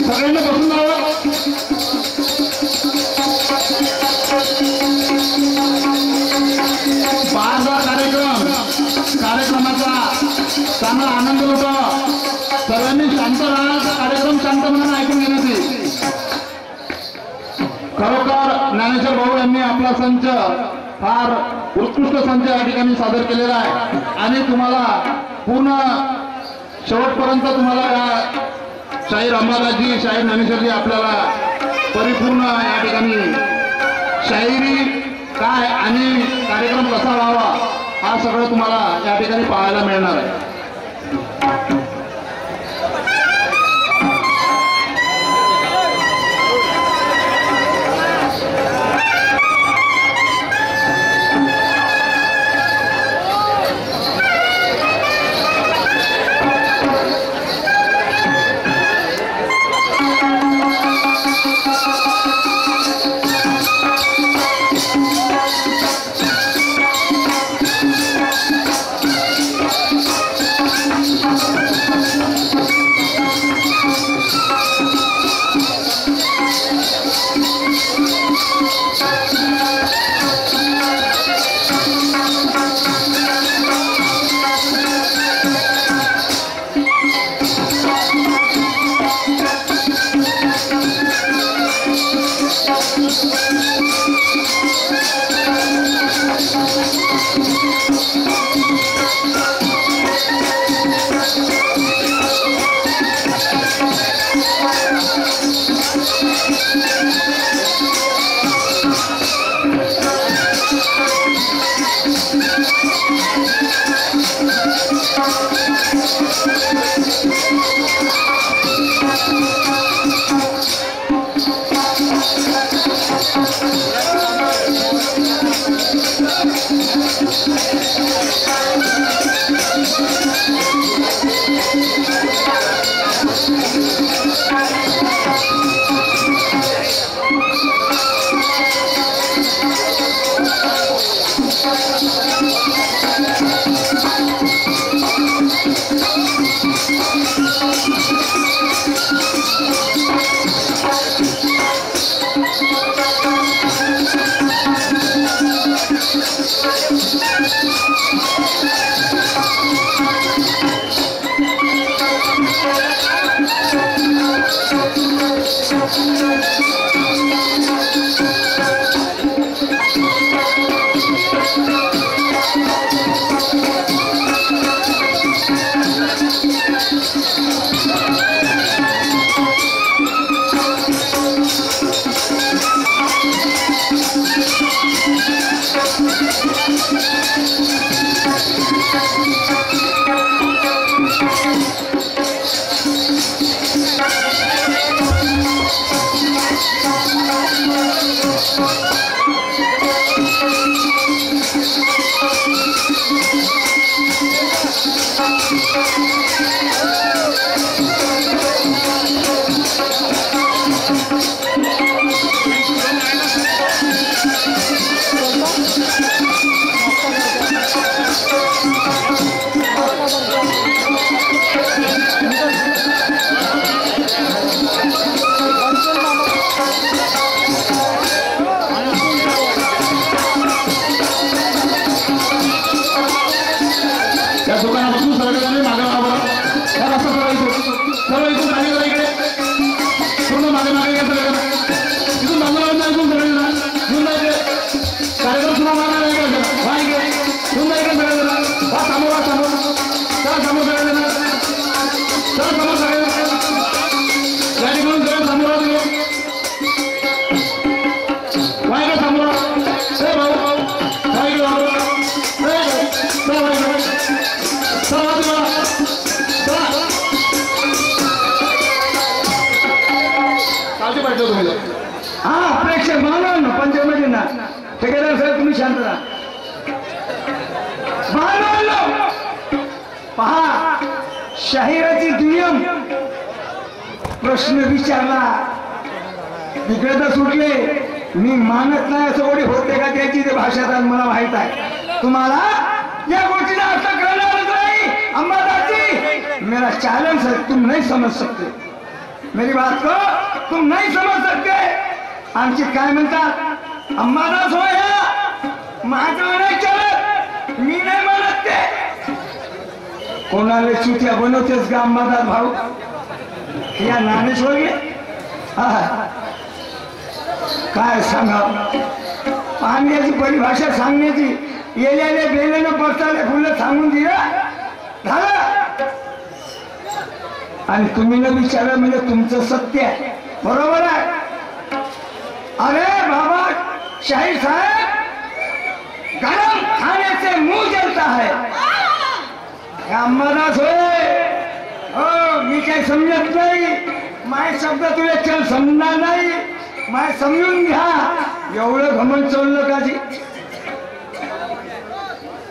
सगळ्यांना बसून जावं. बारबार कार्यक्रमाचा चांगला आनंद होता. सर्वांनी शांत राहा. कार्यक्रम शांत मनाने ऐकून घेण्याची. खरोखर ज्ञानेश्वर भाऊ यांनी आपला संच फार उत्कृष्ट संच या ठिकाणी सादर केलेला आहे आणि तुम्हाला पूर्ण शेवटपर्यंत तुम्हाला या शाहीर अंबादासजी शाहीर ज्ञानेश्वरजी आपल्याला परिपूर्ण या ठिकाणी शाहिरी काय आणि कार्यक्रम कसा व्हावा हा सगळं तुम्हाला या ठिकाणी पाहायला मिळणार आहे. हाँ प्रेक्षक मानो पंचमध्ये ना ठेकेदार साहेब तुम्ही शांत राहा. पहा शाहिराची दुय्यम प्रश्न विचारला विक्रेता सुटले. मी मानत नाही असं कोणी होते का त्याची ते भाषात मला माहित आहे. तुम्हाला या गोष्टीचा अर्थ कळणारच नाही. अंबादासजी मेरा चैलेंज है, तुम नहीं समझ सकते मेरी बात को, तुम नहीं समझ सकते. आणखी काय म्हणतात, अंबादास होया माझं नाही चलत, मी नाही म्हणत ते. कोणाला चुत्या बनवतेस का अंबादास भाऊ? या ज्ञानेश्वरी काय सांगा, पाण्याची परिभाषा सांगण्याची, येल्याने बेल्याने पडताले फुलं सांगून दिलं झालं. आणि तुम्ही न विचारलं म्हणजे तुमचं सत्य आहे, बरोबर आहे. अरे बाबा शाहीर साहेब, गरम खाने से मुंह जलता है. अंबादास होय, हो मी काही समजत नाही, माय शब्द तुला चल समजणार नाही, माय समजून घ्या. एवढं घमंड चोरलं का जी?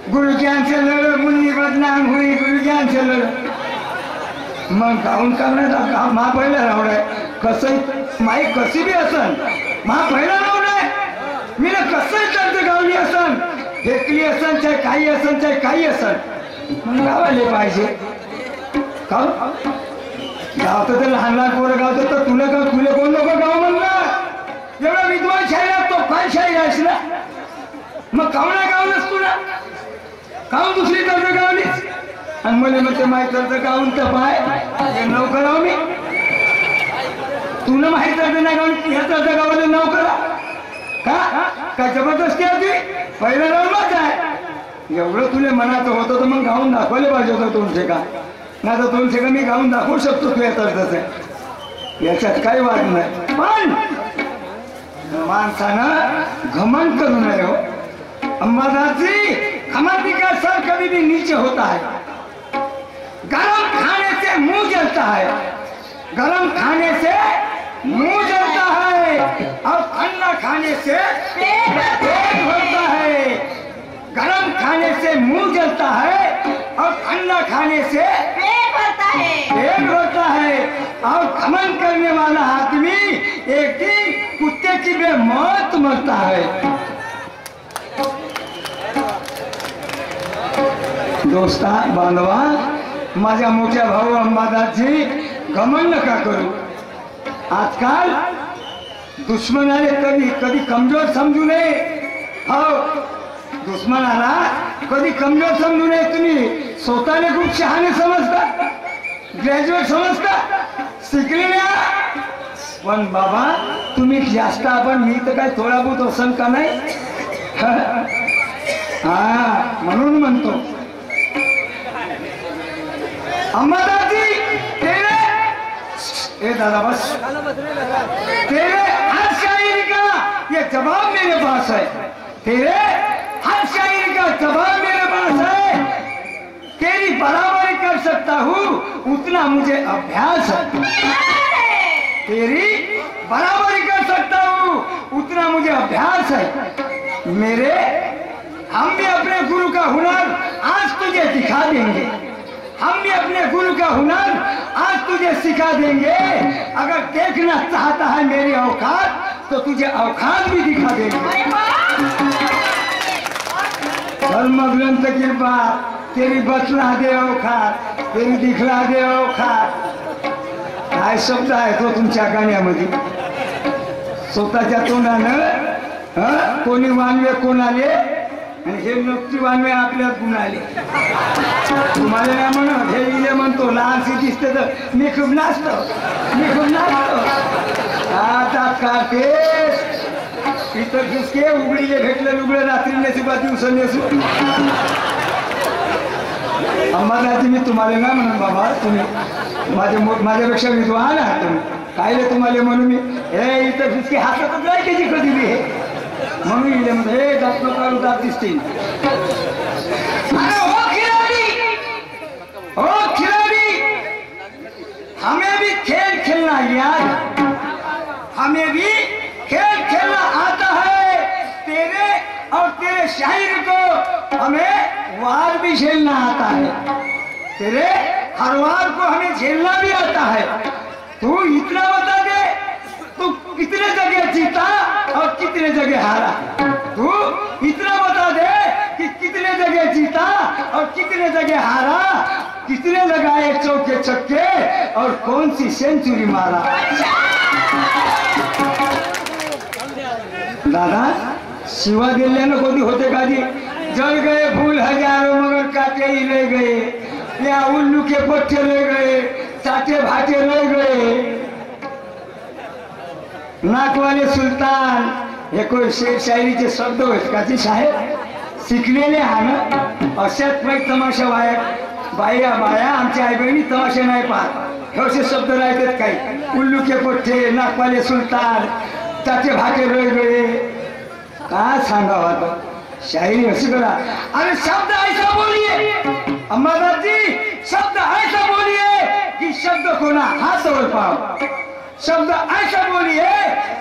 गुरुज्ञान से लढ मुनी बदनाम हुई, गुरुज्ञान से लढ. मग गाऊन करण्याचा मा पहिला रावडाय कसं माई कशी बी असन, मा पहिला रावडाय मी ना कसं करते गावली असन, फेकली असन, चाहे काही असन, चाहे काही असन, मग गावाले पाहिजे. का गावतं तर लहान लहान पोरं गावतं, तर तुला गाव तुला कोण लोक गाव म्हणलं? एवढा विद्वान शाहीर तो काय शाहीर आहेस ना, मग कावणा गावलंस तुला, काहून दुसरी तर्ज गावलीस? आणि मला म्हणते माहीत तर्ज गावून तर पाय नोकर राव मी, तुला माहीत तर्ज नाही गावून ह्या तर्ज गावाला नोकरा का? काय जबरदस्ती होती? पहिला राऊंडच आहे. एवढं तुला मनात होतं तर मग गाऊन दाखवले पाहिजे होतं 200 का, नाही तर 200 का मी गाऊन दाखवू शकतो तुझ्या तर्जच आहे, याच्यात काही वाद नाही. पण माणसानं घमंड करू नये हो. अंबादासजी, घमंड का सर कभी भी नीचे होता है. गरम खाने से मुंह जलता है, गरम खाने से मुंह जलता है, और ठंडा खाने से पेट भरता है. गरम खाने से मुंह जलता है और ठंडा खाने से पेट भरता है. और घमंड करने वाला आदमी एक दिन कुत्ते की बेमौत मरता है. दोस्ता बांधवा, माझ्या मोठ्या भाऊ अंबादासजी, घमंड नका करू. आजकाल दुश्मनाने कधी कधी कमजोर समजू नये. हो, दुश्मनाला कधी कमजोर समजू नये. तुम्ही स्वतःने खूप शहाणे समजता, ग्रॅज्युएट समजता, शिकलेल्या, पण बाबा तुम्ही जास्त, आपण मी तर काय थोडा बहुत असन का नाही. हा म्हणून म्हणतो अंबादासजी, तेरे ए दादा बस, तेरे हर शायरी का ये जवाब मेरे पास है. तेरे हर शायरी का जवाब मेरे पास है. तेरी बराबरी कर सकता हूँ उतना मुझे अभ्यास है. तेरी बराबरी कर सकता हूँ उतना मुझे अभ्यास है. मेरे हम भी अपने गुरु का हुनर आज तुझे दिखा देंगे. हम भी अपने गुरु का हुनर आज तुझे सिखा देंगे. अगर देखना चाहता है मेरी औकात तो तुझे औकात भी दिखा देंगे. धर्म ग्रंथ की बात, तेरी बतला दे औकात, तेरी दिखला दे औकात. काय शब्द आहे तो तुमच्या गाण्यामध्ये. स्वतःच्या तोंडानं कोणी मानवे कोणाले, आणि हे नक्की वानवे आपल्यात गुण आले. तुम्हाला नाही म्हणत, हे इले म्हणतो, लहानशी दिसते तर मी खूप नाचतो, मी खूप नाचतो. आता काटेस इथं दिसके उघडीले भेटलं लुगडं रात्री नेसू दिवस नेसू. अंबादासजी, मी तुम्हाला नाही म्हणून बाबा, तुम्ही माझ्यापेक्षा विद्वान आहात. तुम्ही कायले तुम्हाला म्हणून मी हे इथं दिसके हातातच नाही त्याची कधी मी हे म्हणून इले म्हणतो, हे दात काढू दात दिसतील. ओ खिलाड़ी, हमें भी खेल खेलना याद, हमें भी खेल खेलना आता है. तेरे और तेरे शायर को हमें वार भी झेलना आता है. तेरे हर वार को हमें झेलना भी आता है. तू इतना बता दे, तू कितने जगह जीता और कितने जगह हारा. तू इतना बता दे कि कितने जगह जीता और कितने जगह हारा. कितने लगाए चौके छक्के और कौन सी सेंचुरी मारा। दादा शिवा दिल्यानं कोणी होते का जी? जल गए फूल हजारों मगर काटे ही रह गए, या उल्लू के पट्टे रह गए, चाटे भाटे रह गए। नाक वाले सुलतान हे कोई शेर शायरीचे शब्द आहेत का जी साहेब? शिकलेले हा ना? अशाच पैक तमाशा बाया आमच्या आई बहिणी तमाशे नाही पाहत, हे असे शब्द राहतात काही. उल्लू के पट्टे, नाक वाले सुलतान, चाटे भाटे रह गए. काय सांगावं आता? शायरी अशी करा. अरे शब्द ऐसा बोलिए अम्मादास जी, शब्द ऐसा बोलिए कि शब्द कोना हाथवर पाव. शब्द ऐसा बोलिए,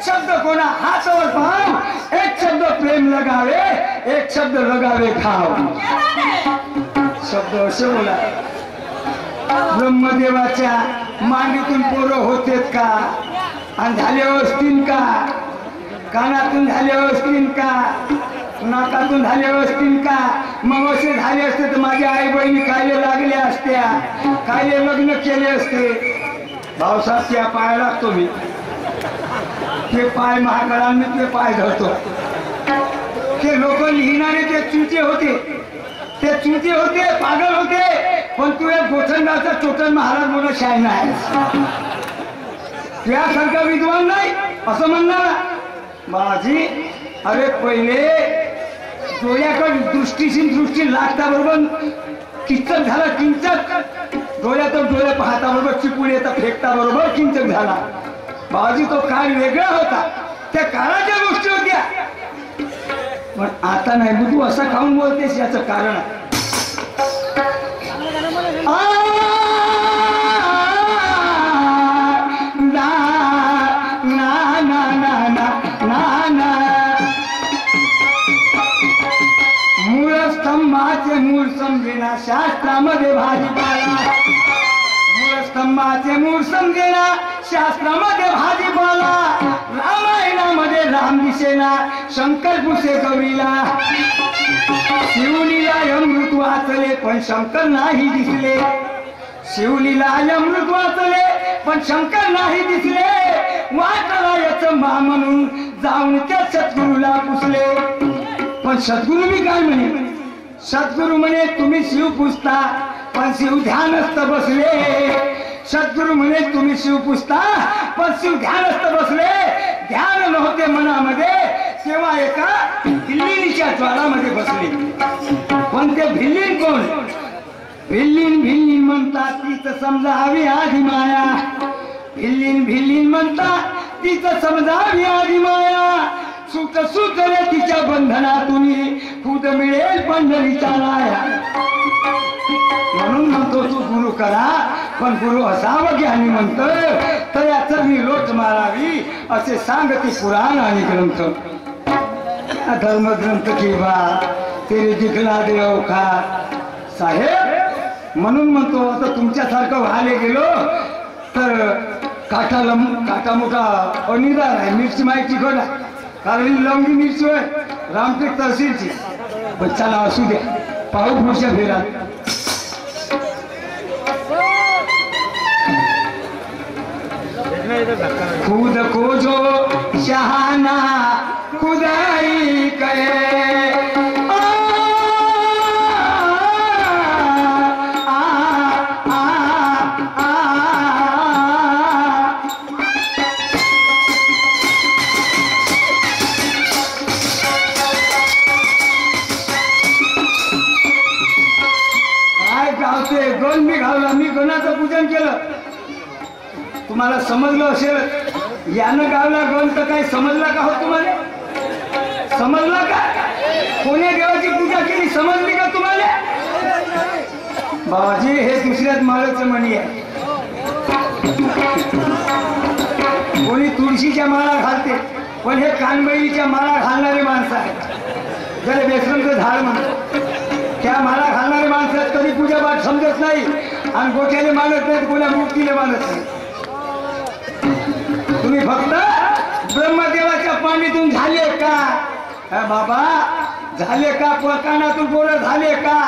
शब्द कोना हाथवर पाव. एक शब्द प्रेम लगावे, एक शब्द लगावे खाव. शब्द असे बोला. ब्रह्मदेवाच्या मांडीतून पोरं होतेत का? आणि झाले असतील का? कानातून झाले असतील का? नाकातून झाले असतील का? मग असे झाले असते तर माझ्या आई बहिणी कायले लागल्या असत्या, कायले लग्न केले असते. भाऊसाहेब त्या पाय लागतो मी, ते पाय महाकाळांनी ते पाय धरतो. ते लोक लिहिणारे ते चुते होते, ते चुते होते, पागल होते. पण तू एक गोठणगावचा चोटन महाराज म्हणून शाहीन आहे, त्यासारखा विद्वान नाही असं म्हणणार बाजी. अरे पहिले डोळ्याकडे दृष्टी लागता बरोबर किंचक झाला, किंचक. डोळ्यातून डोळे पाहता बरोबर चिपून येता, फेकता बरोबर किंचक झाला. बाजी तो काळ वेगळा होता, त्या काळाच्या गोष्टी होत्या. पण आता नाही. तू असं खाऊन बोलतेस याचं कारण आहे. मूळ समजेना शास्त्रामध्ये भाजीपाला. मूळ स्तंभाचे मूळ समजेना शास्त्रामध्ये भाजीपाला. रामायणामध्ये राम दिसेना, शंकर पुसे गौरीला. शिवलीला अमृत वाचले पण शंकर नाही दिसले. शिवलीला अमृत वाचले पण शंकर नाही दिसले. वाटला याच मा म्हणून जाऊन त्या सद्गुरूला पुसले. पण सद्गुरू मी काय म्हणे? सद्गुरू म्हणे तुम्ही शिव पुजता पण शिव ध्यानस्थ बसले. सद्गुरू म्हणे तुम्ही शिव पुजता पण शिव ध्यानस्थ बसले. ध्यान नव्हते मनामध्ये तेव्हा एका भिल्लिनीच्या ज्वालामध्ये बसले. पण ते भिल्लीन कोण? भिल्लीन म्हणतात तीच समजावी आधी माया. भिल्लीन म्हणतात तीच समजावी आधी माया. सुटले तिच्या बंधनातून खुद मिळेल पंढरीचा राया. म्हणून म्हणतो तू गुरु करा पण गुरु असावं ज्ञानी म्हणतोय. तया चरणी लोट मारावी असे सांगते पुराण आणि ग्रंथ. धर्मग्रंथ किंवा तेरे दिखला देव खा साहेब. म्हणून म्हणतो आता तुमच्यासारखं व्हायला गेलो तर काटा मोठा अनिदान आहे. मिरची माहिती घडा कारण लवंगी मिरची होय रामटेक तहसीलची. पण चला असू द्या, पाहू पुढच्या फेरात. खुद को जो शहाना खुदाई करे. मी गणाचं पूजन केलं. तुम्हाला समजलं असेल. यानं गावला गण तर काही समजला का हो तुम्हाला? समजला का? कोणी देवाची पूजा केली समजली का तुम्हाला? बाबाजी हे दुसऱ्याच माळाचं म्हणी आहे. कोणी तुळशीच्या माळा घालते पण हे कानबैलीच्या माळा घालणारे माणसं आहेत. ज्याला बेसरंचं झाड म्हणतो त्या माळा घालणारे माणसं कधी पूजा पाठ समजत नाही आणि गोठ्याने मानत नाहीत, कोणा मूर्तीने मानत नाही. तुम्ही फक्त ब्रह्मदेवाच्या पाणीतून झाले का? बाबा झाले का? कानातून बोल झाले का?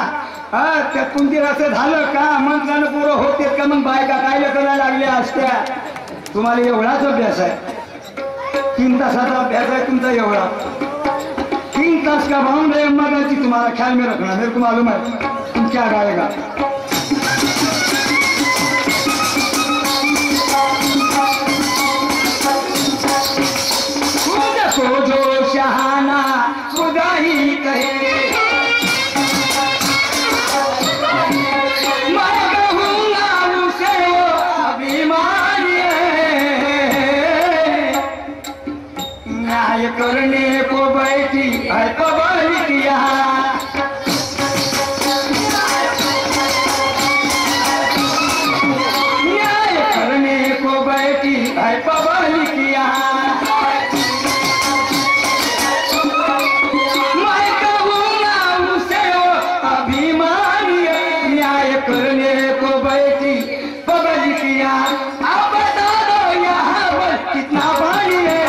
हा त्या कुंदीर असं झालं का मंत्रानं पुरं होते का मग बायका काय करायला लागल्या असत्या. तुम्हाला एवढाच अभ्यास आहे 3 तासाचा अभ्यास आहे तुमचा एवढा 3 तास का बाउंड है मदद तुम्हारा ख्याल में रखना मेरे को मालूम है तुम क्या गाएगा. खुद को जो शहाना खुदा ही कहे मैं कहूँगा उसे वो अभिमानी है. न्याय करने को बैठी है पब्लिक यहाँ न्याय करने को बैठी है पब्लिक यहाँ. करने को बैठी पब्लिक यहाँ. आप बता दो यहाँ पर कितना पानी है.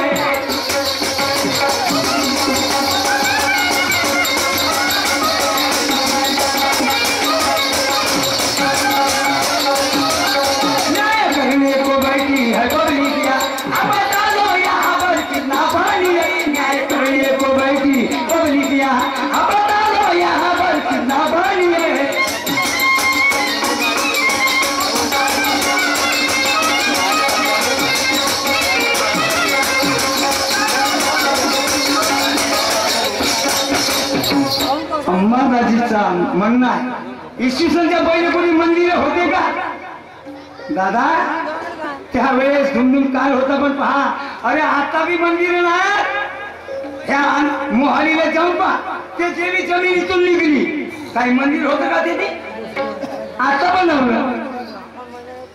न्याय करने को बैठी है पब्लिक यहाँ. आप बता दो यहाँ पर कितना पानी है. न्याय करने को बैठी पब्लिक यहाँ. आप बता दो यहाँ पर कितना पानी है. अंबादाजीचा म्हणणं आहे इसवी सनच्या पहिले कोणी मंदिर होते का दादा. त्यावेळेस धुमधुम काळ होता पण पहा अरे आता बी मंदिर नाही. ह्या मोहालीला जाऊन पहा ते देवी जमिनीतून निघली काही मंदिर होतं का ते आता बनवलं.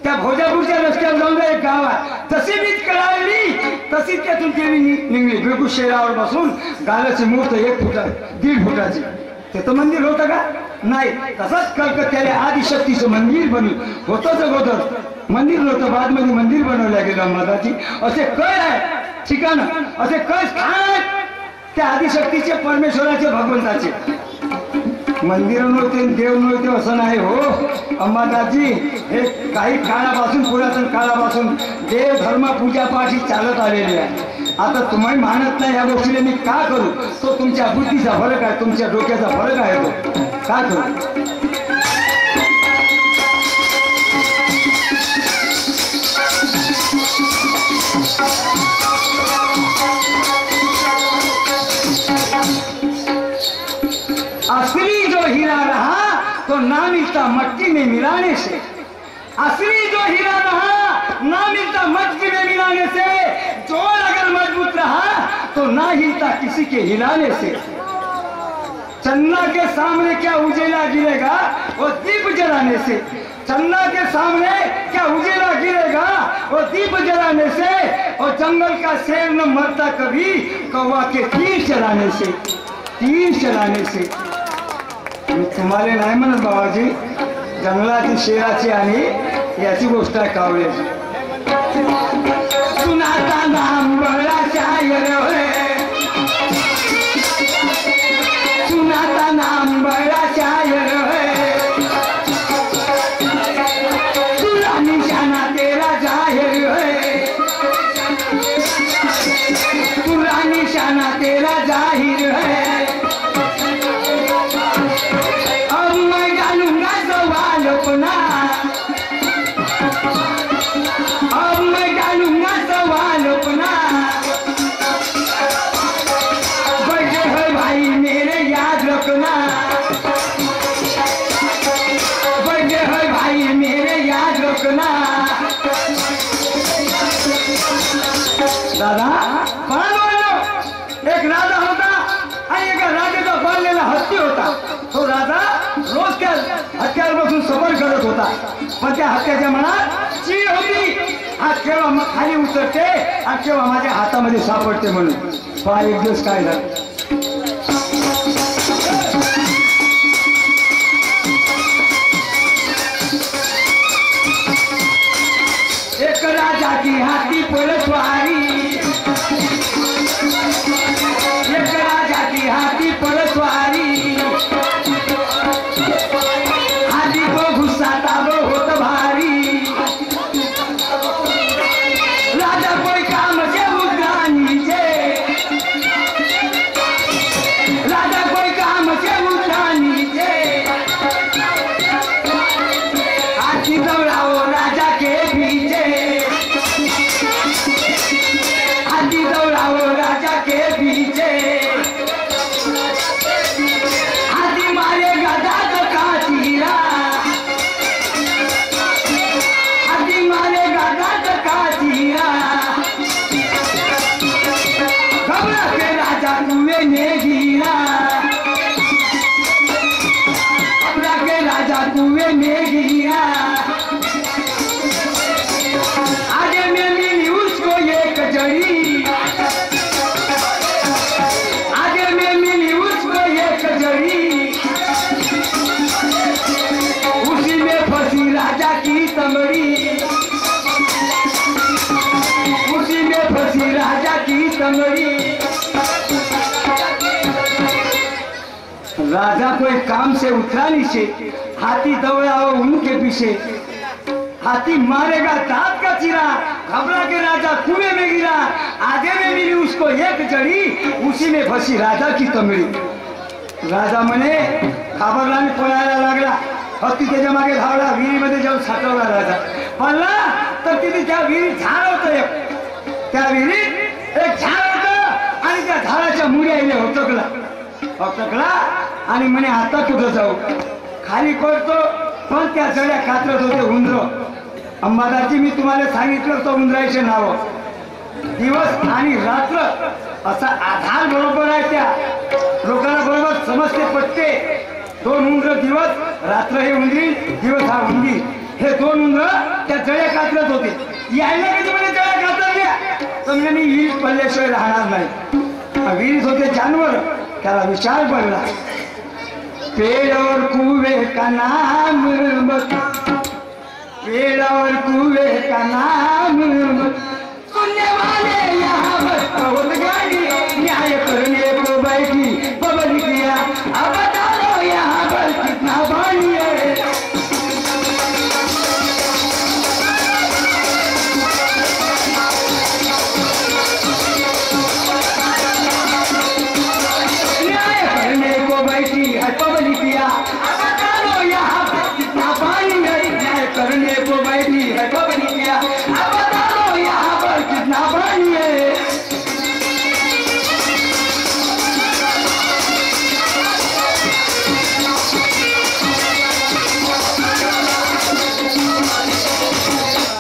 त्या भोजापूरच्या रस्त्यावर जाऊन एक गाव आहे तशी वीज कळाली तशीच त्यातून देवी निघली. बिलकुल शेरावर बसून गालाची मूर्त 1 फुटा 1.5 फुटाची ते तर मंदिर होतं का नाही. तसंच कलकत्त्याला आदिशक्तीचं मंदिर बनलं होतंच अगोदर मंदिर नव्हतं बादमध्ये मंदिर बनवलं गेलं अंबादाची. असे कळ आहे ठिकाण असे कळ स्थान त्या आदिशक्तीचे परमेश्वराचे भगवंताचे. मंदिर नव्हते देव नव्हते असं नाही हो अंबादासजी. हे काही काळापासून पुरातन काळापासून देव धर्म पूजापाठ ही चालत आलेली आहे. आता तुम्ही मानत नाही या गोष्टीला मी का करू. तो तुमच्या बुद्धीचा फरक आहे तुमच्या डोक्याचा फरक आहे तो का करू. असली जो हीरा रहा तो ना मिलता मट्टी में मिलाने से. असली जो हीरा रहा ना मिलता मट्टी में मिलाने से. जोड़ अगर मजबूत रहा तो ना हिलता किसी के हिलाने से. चन्ना के सामने क्या उजेला गिरेगा वो दीप जलाने से. चन्ना के सामने क्या उजेला गिरेगा वो दीप जलाने से. और जंगल का शेर न मरता कभी कौवा के तीर चलाने से. तीर चलाने से. तुम्हाला नाही म्हणत बाबाजी जंगलातील शेराची आणि याची गोष्ट आहे कावळ्याची. सुनाता नाम बड़ा शायर है सुनाता नाम बड़ा शायर है. तुला निशाना तेरा जाहिर है. तुला निशाना तेरा जाहिर है. अब मैं डालूंगा सवाल अपना. अब मैं डालूंगा सवाल अपना. बड़े है भाई मेरे याद रखना. बड़े है भाई मेरे याद रखना. दादा एक राजा होता आणि एका राजाचा बनलेला हत्ती होता. तो राजा रोज त्या हत्यावर बसून सफर करत होता पण त्या हत्याच्या मनात चीड होती. हा केव्हा मग खाली उतरते आणि केव्हा माझ्या हातामध्ये सापडते म्हणून. पहा एक दिवस काय झालं. एक राजा की हाथी पलटवारी. एक राजा की हाथी पलटवारी. हाथी दौड़ाओ राजा के पीछे, हाथी दौड़ाओ राजा के पीछे, हाथी मारेगा दादा का चीरा, हाथी मारेगा दादा का चीरा। घबरा के राजा कुएं में गिरा, घबरा के राजा कुएं में गिरा। आगे में मिली उसको एक जड़ी, आगे में मिली उसको एक जड़ी, उसी में फंसी राजा की तमड़ी, उसी में फंसी राजा की तमड़ी। राजा कोई काम से उतरा नीचे, हाथी दौड़ाओ उनके पीछे, हाथी मारेगा दांत का चीरा। घबरा के राजा कुएं में गिरा, आगे में मिली उसको एक जड़ी, उसी में फंसी राजा की तमड़ी। राजा म्हणे घाबरला पळायला लागला, हत्ती त्याच्या मागे धावला, विहिरीमध्ये जाऊन साठवला राजा. पडला तर तिथे त्या विहिरीत झाड होतं एक, त्या विहिरीत एक झाड होतं आणि त्या झाडाच्या मुळी आईने हटकला आणि म्हणे आता कुठं जाऊ. खाली पडतो पण त्या जड्या कातरत होते उंदर. अंबादाची मी तुम्हाला सांगितलं होतं उंदराचे नाव. दिवस आणि रात्र असा आधार बरोबर आहे, त्या लोकांना बरोबर समजते पटते. दोन उंदर दिवस, रात्र हे उंदरी, दिवस हा उंदीर. हे दोन उंदर त्या जड्या कातरत होते. यायला कधी म्हणजे जड्या कातरल्या तर म्हणजे मी विहिरीत पडल्याशिवाय राहणार नाही. विहिरीत होते जानवर, त्याला विचार पडला. पेड़ और कुएं का नाम बता, पेड़ और कुएं का नाम बता, सुनने वाले यहाँ बस बहुत गाड़ी न्याय करने को बैठी पब्लिक किया. अब बता दो यहाँ पर कितना पानी है. न्याय करने को बैठी है पब्लिक किया. अब बता दो यहाँ पर कितना पानी है. न्याय करने को बैठी है पब्लिक किया. अब बता दो यहाँ पर कितना पानी है.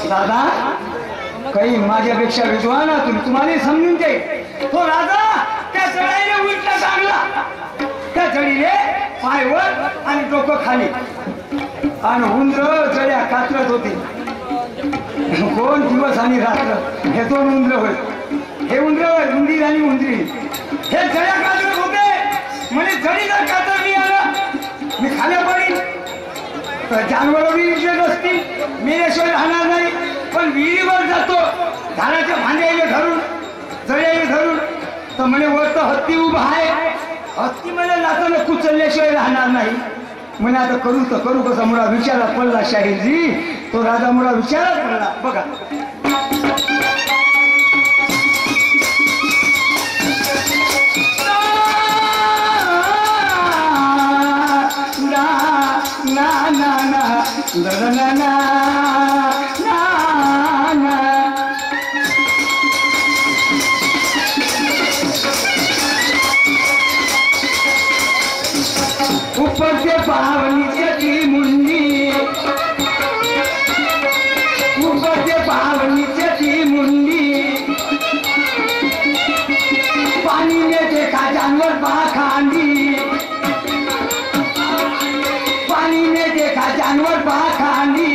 दादा काही माझ्यापेक्षा विद्वान आहात तुम्ही, तुम्हाला समजून दे. तो राजा त्या चढाईने उलटा टाकला. त्या चढीने पाय वर आणि डोकं खाली आणि उंदर चढ्या कातरत होते. दोन दिवस आणि रात्र हे दोन उंदर होय. हे उंदर उंदीर आणि उंदरी हे चढ्या कातरत होते. म्हणजे चढी जर कातर मी आलं मी खाल्या पडीन तर जानवर विहिरीत असतील, मेल्याशिवाय राहणार नाही. पण विहिरीवर जातो झाडाच्या भांड्याने धरून जळ्याने धरून तर म्हणे वरतं हत्ती उभा आहे. हत्ती म्हणे लातानं कुचलल्याशिवाय राहणार नाही. म्हणे आता करू तर करू कसा. मुळा विचारात पडला शाहीरजी. तो राजा मुळा विचारात पडला. बघा ना ना ना ना ना ना ना ना. ऊपर से पाव नीचे की मुंडी, ऊपर से पाव नीचे की मुंडी. पानी में देखा जानवर पाखांडी, पानी में देखा जानवर पाखांडी.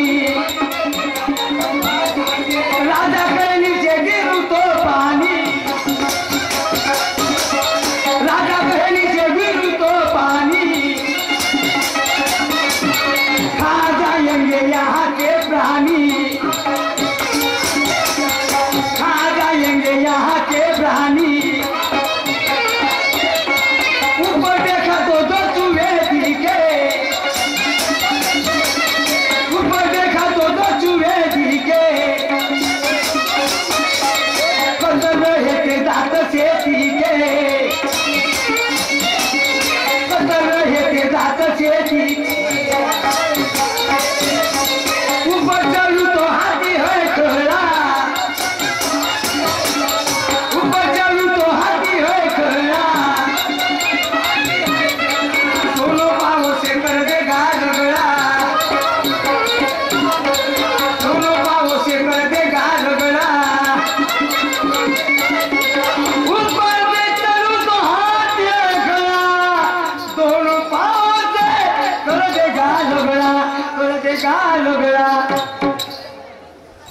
लगला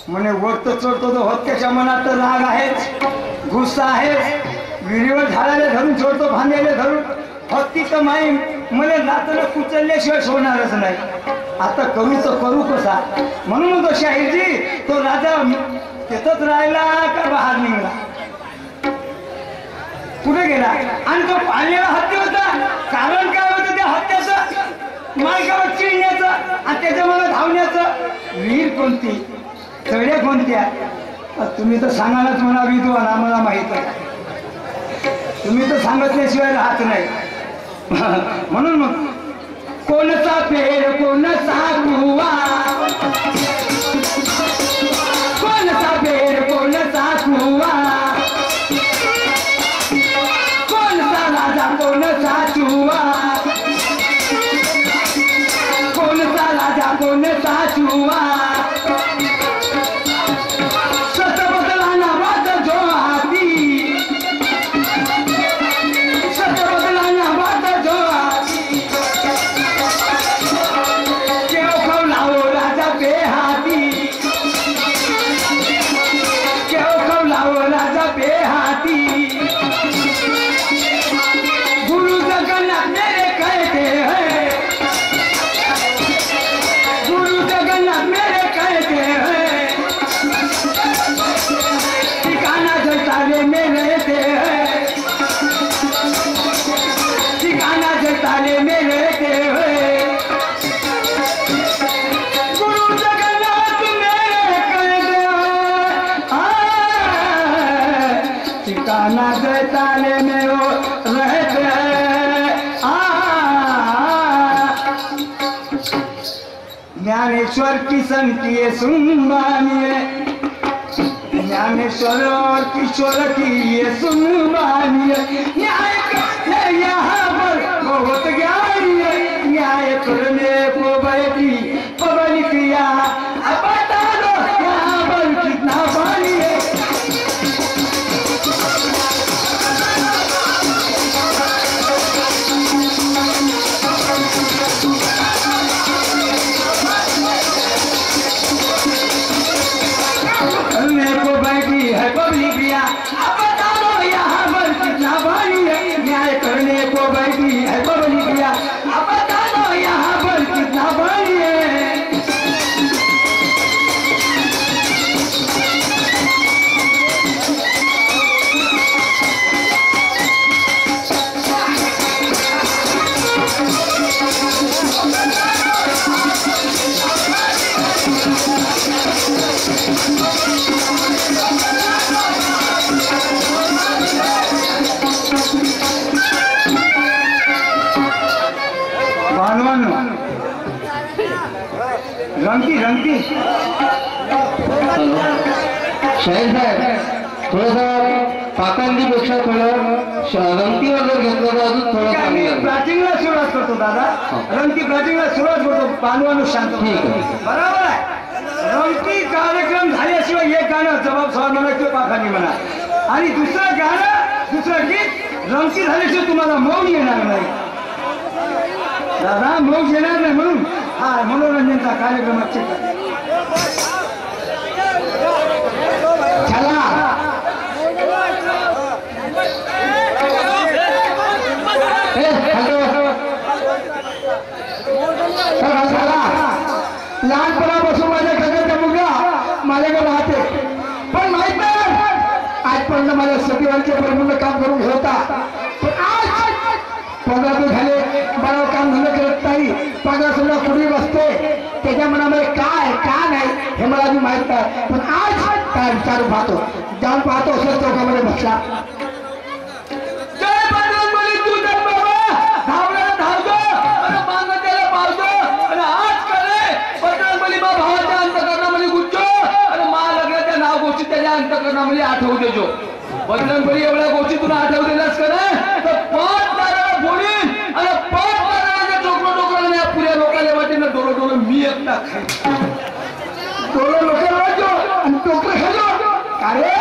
म्हणे वरत चढतो तो हत्याच्या मनात तर राग आहेच, गुस्सा आहेच. विहिरीवर झाडाले धरून सोडतो, भांड्याले धरून. हत्ती तर माई मला लातनं कुचलल्याशिवाय सोडणारच नाही. आता करू तर करू कसा. म्हणून तो शाहीरजी तो राजा तिथंच राहिला का बाहेर निघाला, कुठे गेला? आणि तो पाळलेला हत्ती होता. कारण काय होतं त्या हत्याचं? मालकावर चिडण्याचं आणि त्याच्या मला धावण्याचं. विहीर कोणती, तळ्या कोणत्या? तुम्ही तर सांगायलाच म्हणा विद्वान, आम्हाला माहित आहे. तुम्ही तर सांगितल्याशिवाय राहत नाही. म्हणून मग कोणचा पेर कोणचा कुवा, कोणचा पेर कोणचा कुवा, कोणचा राजा कोणचा चुवा, कोणचा राजा कोणचा चुवा. ज्ञानेश्वर किशन किए सुनबानिए, ज्ञानेश्वर और किशोर किए सुनबानिए. न्याय करने यहाँ पर बहुत ज्ञानी है, न्याय करने को बैठी पब्लिक यहाँ. अब बता दो यहाँ पर कितना पानी है. अब बता दो यहाँ पर कितना पानी है. न्याय करने को बैठी है पब्लिक. अब बता दो यहाँ पर कितना पानी है. रंगती रंगती शाहीर साहेब थोडंसं पाकांडीपेक्षा थोडं रंगतीवर जर घेतलं तर अजून थोडं चांगलं. प्राचीनला सुरुवात करतो दादा. रंगती प्राचीनला सुरुवात करतो, पानवानो शांत. बरोबर आहे. रंगती कार्यक्रम झाल्याशिवाय एक गाणं जबाब सवाल म्हणा किंवा पाखांडी म्हणा, आणि दुसरं गाणं दुसरं गीत रंगती झाल्याशिवाय तुम्हाला मौज येणार नाही दादा. मौज येणार नाही. म्हणून हा मनोरंजनचा कार्यक्रम लहानपणापासून माझ्या घराचा मुलगा माझ्याकडे राहते, पण माहित नाही आजपर्यंत माझ्या सतीवांच्या बरोबर काम करून होता. पण आज पगार झाले, मला काम धंदा करत नाही. पगार सुद्धा कुणी बसते, त्याच्या मनामध्ये काय काय नाही हे मला अजून माहित नाही. पण आज काय विचारू पाहतो, जाऊन पाहतो असं चौकामध्ये बसला. अंतकरणामध्ये आठवू देजो. बजरंगबली एवढ्या गोष्टी तुला आठवू दिलास का नाही तर 5 तारा बोलीन आणि 5 तारा डोकं डोकं या पुऱ्या लोकांना वाटेन डोळं डोळं मी एकटा खाईन. डोळं लोकांना वाटतो आणि टोकरं खालो. अरे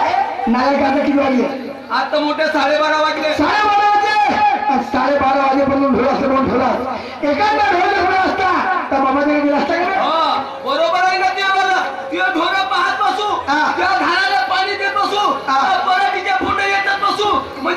नायकाचा किती वाजले? आता मोठे 12:30 वाजले. 12:30 वाजले. 12:30 वाजेपर्यंत ढोला सर्व ढोला एखादा ढोल ढोला असता तर बाबा गेला असता का?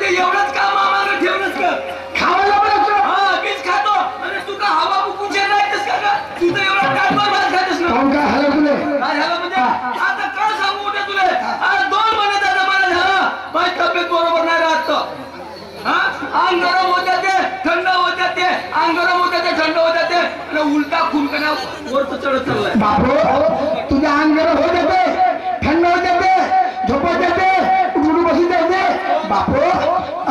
म्हणजे एवढंच काम आम्हाला ठेवलंच का खावायला पण असतो हा मीच खातो आणि तू का हवा बुकून राहतेस का तू तर एवढा टाकवर भात खातेस ना काऊन काय हलत तुले काय झालं म्हणजे आता काय सांगू उद्या तुला आज 2 महिने झालं मला झालं माझी तब्येत बरोबर नाही राहत हा अंग गरम होत्या ते थंड होत्या ते अंग गरम होत्या ते थंड होत्या ते आणि उलटा खुनकणा वरच चढत चाललाय बापू तुझ्या अंग गरम होत येते थंड होत येते झोपत येते उठून बसून येते बापू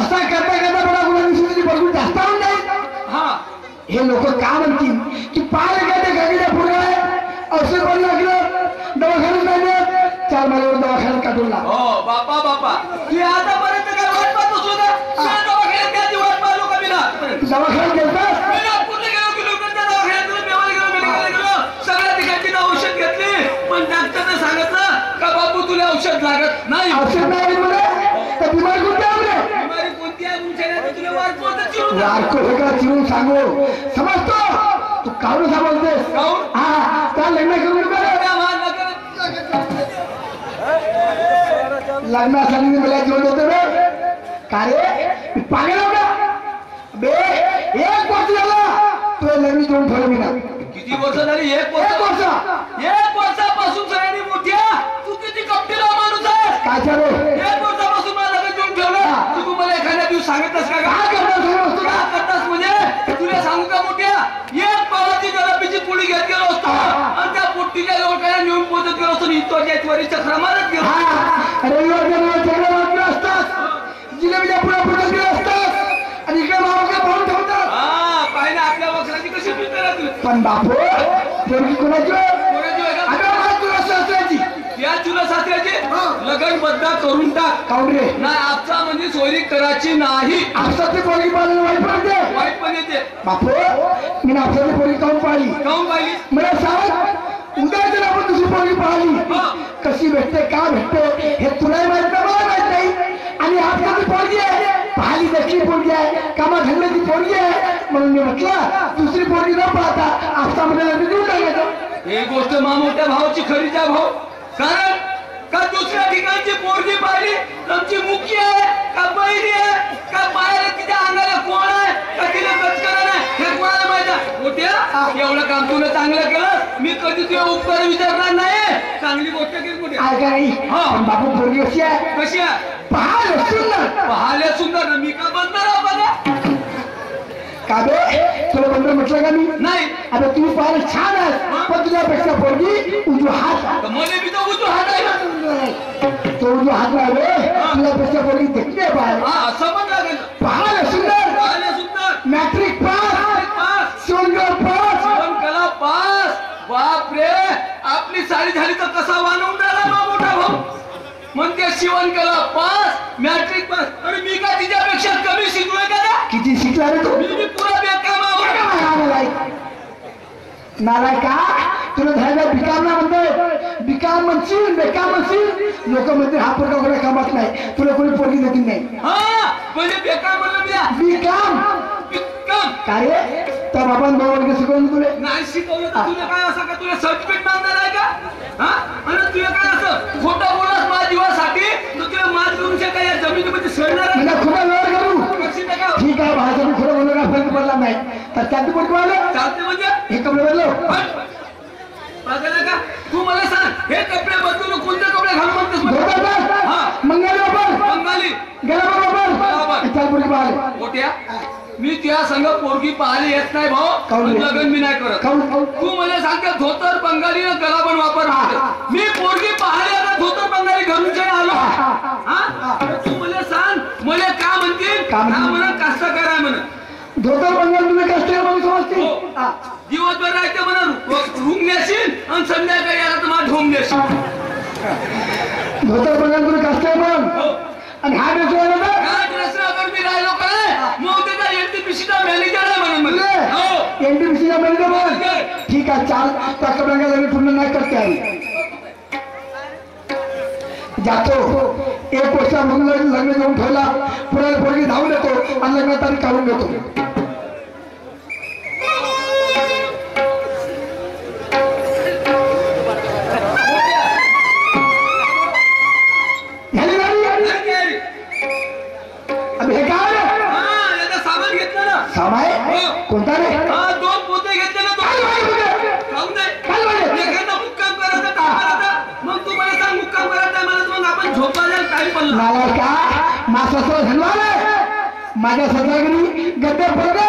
असा करता करता बघा गुलाबी तुझी बघून जास्त होऊन जाईल हा हे लोक का म्हणतील की पाय काय ते गाडीला पुढे औषध पण लागलं दवाखान्यात नाही देत 4 महिन्यावर दवाखान्यात काढून लाव हो बापा बापा तू आतापर्यंत काय वाट पाहत असलो ना त्या दवाखान्यात त्याची वाट पाहलो का बिना दवाखान्यात गेलतास मी नागपूरला गेलो किलोमीटरच्या दवाखान्यात गेलो मेवाला गेलो मेडिकलला गेलो सगळ्या ठिकाणी औषध घेतली पण डॉक्टरने सांगितलं का बापू तुला औषध लागत नाही औषध नाही म्हणे तर बिमार कोणती आहे बिमारी कोणती आहे तुमच्या तुला वाट पाहत चिरून वारको हे का चिरून सांगू समजतो तू काढून सांगतेस काहून? हा त्या लग्न करून लग्नासाठी मला जेवण होतं बे का रे पागल हो का बे 1 वर्ष झाला तुला लग्न जेवण ठेवलं मी ना किती वर्ष झाली 1 1 वर्ष वर्ष 1 वर्षापासून सगळ्यांनी मोठ्या तू किती कपटीला माणूस आहेस काय चालू 1 वर्षापासून मला लग्न जेवण ठेवलं तू मला एखाद्या दिवस सांगतस का काय करणार सगळं वस्तू काय करतास म्हणजे तुला सांगू का मोठ्या 1 पावाची जलाबीची पुडी घेत गेलो असतो आणि त्या पोट्टीच्या लोकांना नेऊन पोचत गेलो असतो इतोच्या इतवारीच्या क्रमानच गेलो हा रविवार सगळं वाटलं असतात जिलेबीच्या पुढे पुढे गेले असतात आणि इकडे मावका पाहून ठेवतात हा पाहिजे आपल्या वखराची कशी पिकणार पण बापू पोरगी कोणाची अगं मला तुला सासऱ्याची या तुला सासऱ्याची लगन बद्दा करून टाक काऊन रे नाही आपचा म्हणजे सोयरी करायची नाही आपसाची पोरगी पाहिली वाईट पडते वाईट पण येते बापू मी ना आपसाची पोरगी काऊन पाहिली काऊन पाहिली मला सांग उद्या जर आपण दुसरी पोरगी पाहिली कशी भेटते का भेटते हे तुलाही माहित नाही मला माहित नाही आणि आपसाची पोरगी आहे पाहिली देखील पोरगी आहे कामा धंद्याची पोरगी आहे म्हणून मी म्हटलं दुसरी पोरगी न पाहता आपसामध्ये लग्न देऊन टाकायचं ही गोष्ट मोठ्या भावाची खरीच आहे भाऊ कारण का दुसऱ्या ठिकाणची पोरगी पाहिली तुमची मुखी आहे का बहिणी आहे का बाहेर तिच्या अंगाला कोण आहे का तिला कचकरण आहे हे कोणाला माहित आहे मोठ्या एवढं काम तुला चांगलं केलं मी कधी तुझ्या उपकार विचारणार नाही चांगली गोष्ट केली मोठ्या काय का नाही पण बापू पोरगी कशी आहे कशी आहे पाहायला सुंदर पाहायला सुंदर ना मी का बनणार आहे बघा का बे तुला बंद म्हटलं का मी नाही आता तू पाहायला छान आहेस पण तुझ्यापेक्षा पोरगी उजवा हात तर मला बी तर उजवा हात आहे ना. तो उजवा हात नाही रे तुझ्यापेक्षा पोरगी देखील आहे पाहायला हा असं पण लागेल पाहायला सुंदर पाहायला सुंदर मॅट्रिक पास पास सुंदर पास जीवन कला पास बाप रे आपली साडी झाली तर कसा वानवून राहिला ना मोठा भाऊ म्हणते शिवणकला पास मॅट्रिक पास आणि मी का तिच्यापेक्षा कमी शिकलोय का ना? किती शिकला रे तू मी पुरा बेकामावर नालाय का तुला झालेला बिकाम ना म्हणतोय बिकाम म्हणशील बेकाम म्हणशील लोक म्हणते हा पोरगा कोणा कामात नाही तुला कोणी पोरगी देतील नाही हा म्हणजे बेकार म्हणलं मी बिकाम बिकाम काय रे त्या बाबांनी 2 वर्ग शिकवलं तुला नाही शिकवलं तर तुला काय असं का तुला सर्टिफिकेट मागणार आहे का हा आणि तुला काय असं खोटं बोलस माझ्या जीवासाठी तर तुला मार करून शका या जमिनीमध्ये सडणार आहे मला खुला व्यवहार करू कशी नका ठीक आहे भाषा मी खुलं बोललो ना फरक पडला नाही तर त्यात पोरगी आलं चालते म्हणजे हे कपडे बदलो बघायला का तू मला सांग हे कपडे बदलून कोणते कपडे घालून म्हणतेस धोतर हा मंगल बाबर बंगाली गेला बाबर बरोबर. त्या पोरगी पाहिले मोठ्या मी त्या संघ पोरगी पाहायला येत नाही भाऊ काहून रे? लग्न मी नाही करत काऊन तू मला सांगते धोतर बंगाली गला पण वापर मी पोरगी पाहायला आता धोतर बंगाली घरून काही आलो हा तर तू मला सांग मला का म्हणतील का म्हणतील? म्हणा कष्ट करा म्हणा धोतर बंगाल तुम्ही कष्ट म्हणून समजते हो. दिवसभर राहायचं म्हणा रूम नेशील आणि संध्याकाळी आला तर मला ढोम नेशील धोतर बंगाल तुम्ही कष्ट म्हण हो. आणि हा ड्रेस वाला ना हा ड्रेस अगर मी राहिलो काय मग त्याचा एनटीपीसीचा मॅनेजर आहे म्हणून म्हणले हो एनटीपीसीच्या मॅनेजर बोल ठीक आहे चाल त्या कपड्यांना लग्न पूर्ण नाही करते आहे जातो 1 वर्ष लग्न जाऊन ठेवला पुढे पोरगी धावून येतो आणि लग्न तारीख काढून घेतो अबे मला का मासासरा धनवाले माझ्या सत्रागिरी गड्डे पडले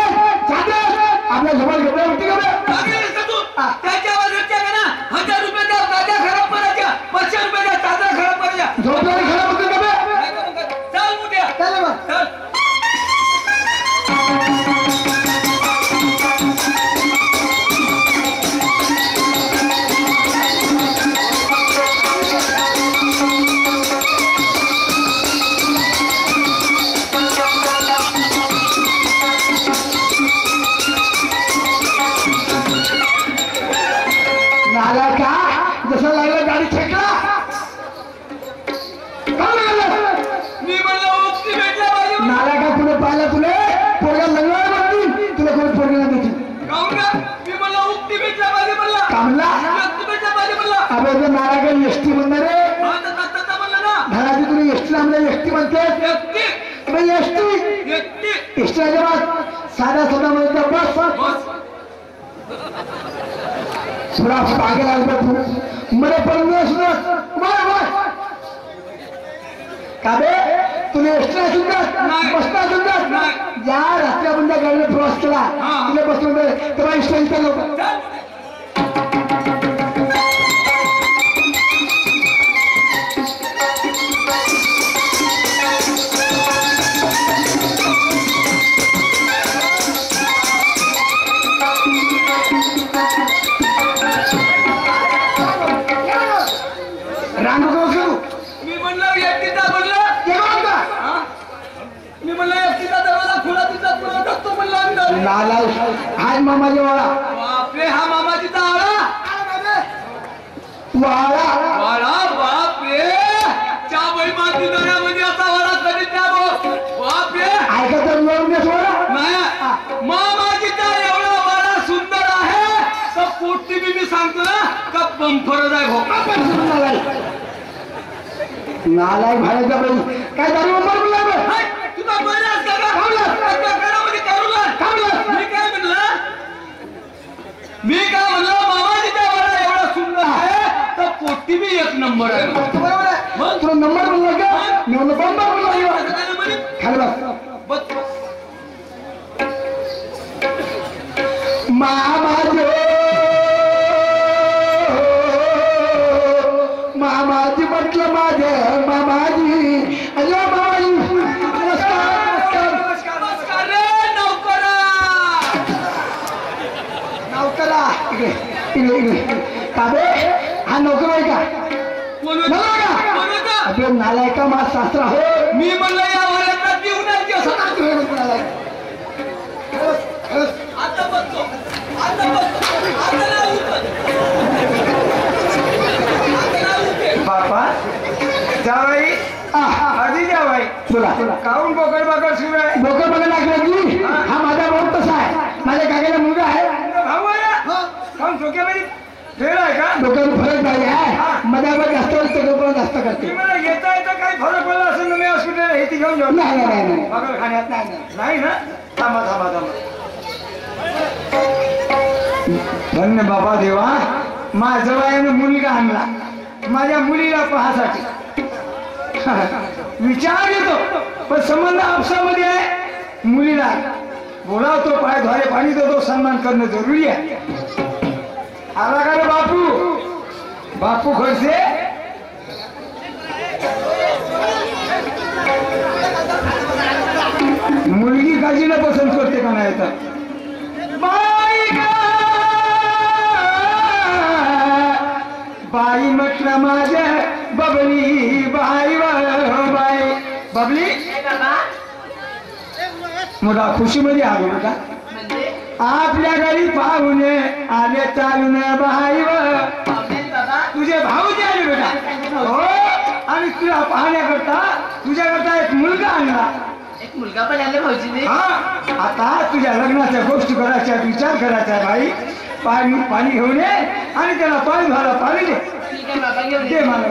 चादर आपल्या जवळ गड्डे होती का त्याच्या बाजूच्या का ना 1000 रुपयाच्या गाद्या खराब करायच्या 500 रुपयाच्या चादर खराब करायच्या झोपल्याने खराब होते का चल उद्या चल मग चल नाला का जसं लागलं गाडी छेकला मी म्हणलं उक्ती भेटल्या पाहिजे नाला का पुढे पाहिला तुले पोरगा लग्नाला म्हणतील तुला कोणी पोरगा देतील काहून का मी म्हणलं उक्ती भेटल्या पाहिजे म्हणला का म्हणला उक्ती भेटल्या पाहिजे म्हणला अबे जर नाला का एसटी म्हणणार रे आता म्हणलं ना घराची तुला एसटीला म्हणजे एसटी म्हणते एकटी एसटी एकटी एसटी अजिबात साधा साधा म्हणतो बस बस थोडा आगे लागला तू मरे पडून काबे तुला एसटीला सुद्धा नाही. बसला सुद्धा नाही. या रात्री आपण त्या गाडीने प्रवास केला हा. तुला बसून तेव्हा एसटी लोक रांगो करू मी म्हणलं एकटीचा म्हणलं हा? मी म्हणलं एकटीचा दरवाजा खुला तिचा खुला टाकतो म्हणलं आम्ही लाला आज मामाजी वाळा बापरे हा मामाजीचा आळा वाळा वाडा बापरे च्या बाई माती दऱ्यामध्ये असा वाडा कधीच नाही बापरे ऐकत तर मिळून देस वाळा नाही मामाजीचा एवढा वाडा सुंदर आहे तर पोटी मी सांगतो ना का बंफरच आहे भोका नालायक भाड्याच्या बाई काय दारू उंबर बोलला तुझा बऱ्याच घरामध्ये करू मी काय म्हणलं मामाजीचा वाडा एवढा सुंदर आहे तर पोटी बी एक नंबर आहे मग तुला नंबर बोलला का मी म्हणलं बंबर बोलला खाली बस मामाजी म्हटलं माझे मामाजी अयो मामाजी नमस्कार नमस्कार रे नौकरा नौकरा इकडे काबे हा नौकर आहे का कोण का अबे नालायका माझा सासरा हो मी म्हणलं या वाड्यात देऊन आता बघतो बापा जावाई आधी जावाई तुला काहून बोकड बाकड सुरू आहे डोकं बघा लागलं हा माझा भाऊ तसा आहे माझ्या काकाला मुलगा आहे भाऊ आहे काहून चोक्यामध्ये वेळ आहे का डोक्यावर फरक झाले आहे मधावर जास्त असतं जास्त करते मला येता येता काही फरक पडला असेल ना मी हॉस्पिटल हे ती घेऊन जाऊ नाही बाकड खाण्यात नाही ना थांबा थांबा थांबा धन्य बाबा देवा माझ्या वयाने मुलगा आणला माझ्या मुलीला पाहासाठी विचार येतो पण संबंध आपसामध्ये आहे मुलीला बोलावतो पाय धोरे पाणी देतो सन्मान करणं जरुरी आहे आला का रे बापू खडसे मुलगी काजीला पसंत करते का नाही तर बाई म्हटलं माझ्या बबली बाई बाई बबली मोठा खुशीमध्ये आलो बेटा आपल्या घरी पाहुणे आले चालून बाई तुझे भाऊजी आले बेटा हो आणि तुला पाहण्याकरता तुझ्याकरता एक मुलगा आणला एक मुलगा पण आले भाऊजीने हा आता तुझ्या लग्नाच्या गोष्टी करायच्या विचार करायचा भाई पाणी घेऊन ये आणि त्याला पाणी घाला पाणी दे ठीक आहे बाबा घेऊन दे ये. मला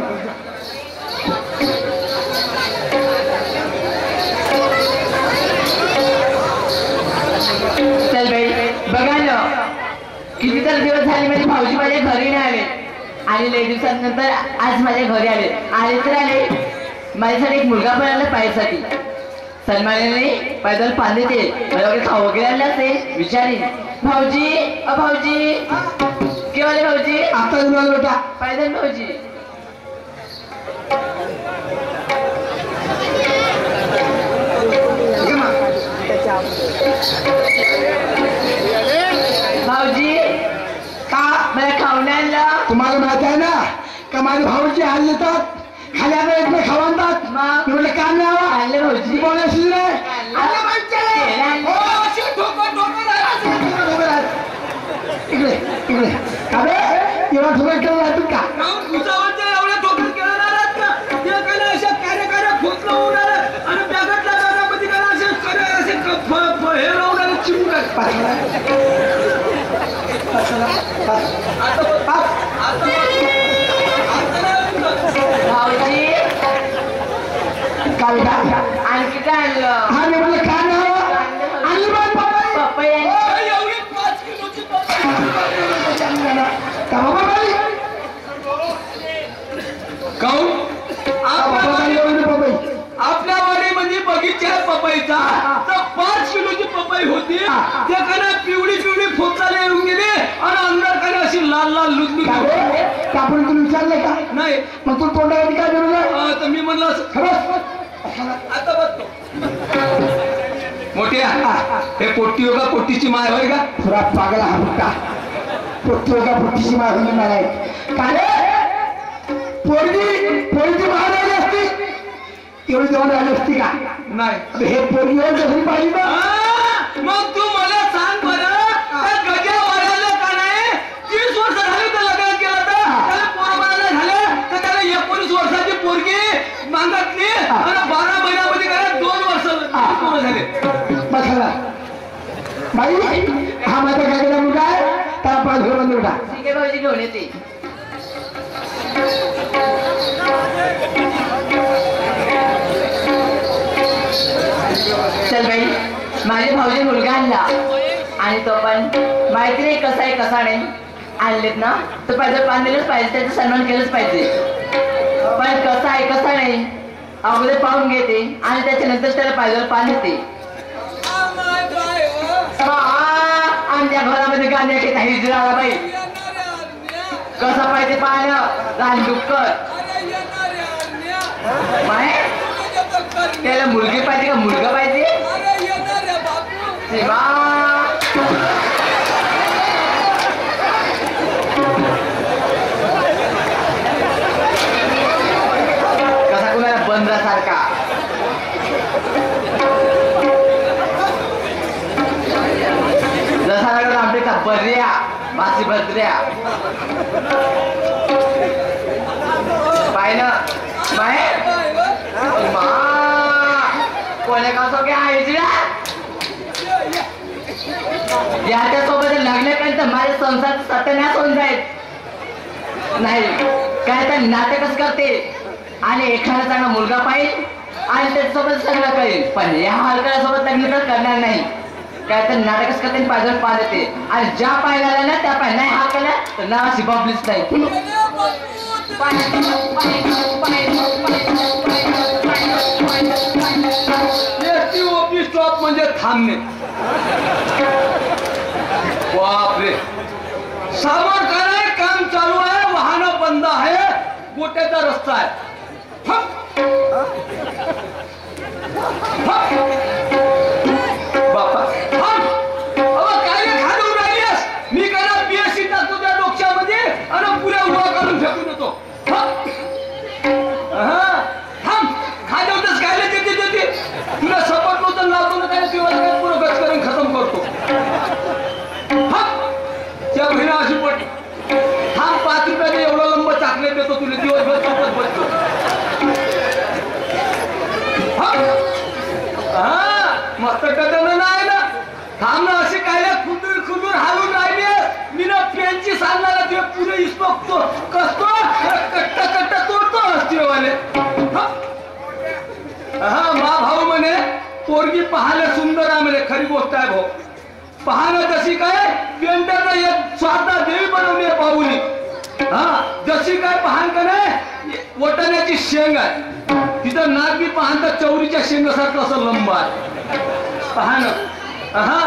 चल बाई बघा ना किती तर दिवस झाले माझे भाऊजी माझ्या घरी नाही आले आणि लई दिवसानंतर आज माझ्या घरी आले तर आले माझ्यासाठी एक मुलगा पण आणला पायासाठी. सलमाने पैदल पाणी ते मला वगैरे खाऊ वगैरे आणले असते. विचारी भाऊजी भाऊजी केव्हा भाऊजी आता जुळाल बेटा. पैदल भाऊजी. भाऊजी का मला खाऊन आणलं. तुम्हाला माहित आहे ना का माझे भाऊचे हाल येतात खाली आता एक खाऊ आणतात. मग मी म्हटलं का न्यावा आणलं भाऊजी. बोलायची नाही इकडे इकडे का रे एवढा ठोकर केला जातो का एवढ्या ठोकर केलं नाराज का ते काय अशा कार्य खोचलं होणार आणि बॅगेतल्या बॅगामध्ये काय असे हे लावणार चिमू भाऊजी का बेटा आणखी काय आणलं. हा मी म्हटलं का न्यावा आणली बाई पपई. पपई आणली. एवढी 5 किलोची का बाबा बाई काऊन बाबा बाई एवढी पपई आपल्या वाडीमध्ये बगीचा आहे पपईचा तर 5 किलोची पपई होती. त्या काना पिवळी पिवळी फोचाले येऊन गेली आणि अंदर काना अशी लाल लाल लुटलुट का रे का आपण तुला विचारलं का नाही. मग तू तोंडावरती काय करू नये तर मी म्हणलं असं खरंच आता बघतो मोठ्या हे पोट्टी का पोट्टीची माय होय का पुरा पागल हा बुट्टा पोट्टी का पोट्टीची मार होऊन नाही का रे पोरगी बाहेर आली असती एवढी जवळ आली असती का नाही. अबे हे पोरगी जसं पाहिजे ना मग तू मला सांग बरं त्या गजा वाढायला का नाही 30 वर्ष झाली तर लग्न केलं तर त्याला पोर बाळाला झालं तर त्याला 19 वर्षाची पोरगी मागतली आणि 12 महिन्यामध्ये काय 2 वर्ष पोरं झाले. बसला बाई हा माझा काय केला मुलगा आहे त्याला पाच घर बंद उठा. ठीक आहे भाऊजी घेऊन येते. चल बाई माझे भाऊजी मुलगा आणला आणि तो पण माहिती नाही कसा आहे कसा नाही. आणलेत ना तर पाहिजे पान दिलंच पाहिजे त्याचा सन्मान केलंच पाहिजे. पण कसा आहे कसा नाही अगोदर पाहून घेते आणि त्याच्यानंतर त्याला पाहिजे पान देते. आमच्या घरामध्ये गाण्याचे काही जिराला बाई कसा पाहिजे पाहिलं रान डुक्कर माय त्याला मुलगी पाहिजे का मुलगा पाहिजे. शिवा कसा कुणाला बंदरासारखा जसा लागला आमच्या बर्या मासी बद्र्या पाहिलं माय कोण्या गावचं काय आहे याच्यासोबत लग्नापर्यंत माझ्या संसार सत्यानाश होऊन जाईल. नाही काय तर नाटकच करते आणि एखादा चांगला मुलगा पाहिजे आणि त्याच्यासोबत सगळं करेल पण या हलकड्यासोबत लग्न तर करणार नाही. काय तर नाटकच करते पाहिजे पाह देते आणि ज्या पाहिला ना त्या पाय नाही हा केला तर नावाची बबलीच नाही. स्टॉप म्हणजे थांबणे. बापरे सामान काय काम चालू आहे वाहन बंद आहे गोट्याचा रस्ता आहे. बापा काय खालून राहिलीस मी करा बीएससी टाकतो त्या डोक्यामध्ये आणि पुऱ्या उभा करून फेकून येतो. खाद्यावरच खायला देते तुला सपट नव्हतं लावतो ना काय तुला पुरं गच करून खतम करतो. त्या बहिणी अशी पट हा 5 रुपयाचं एवढं लंब चॉकलेट देतो तुला दिवसभर चौकत बसतो. मस्त कदम नाही ना थांब ना अशी काय खुदून खुदून हालून राहिली मी ना पेनची सांगणार ते पुरे इसतो कसतो कट्टा कट्टा तोडतो हस्तीवाले. हा मा भाऊ म्हणे पोरगी पाहायला सुंदर आहे म्हणे. खरी गोष्ट आहे भाऊ पाहणं तशी काय पेंटरनं एक स्वतः देवी बनवली आहे पाहुली. हा जशी काय पाहण का नाही वटण्याची शेंग आहे तिथं नाक बी पाहन तर चौरीच्या शेंगासारखं असं लंब आहे. पहा ना, हा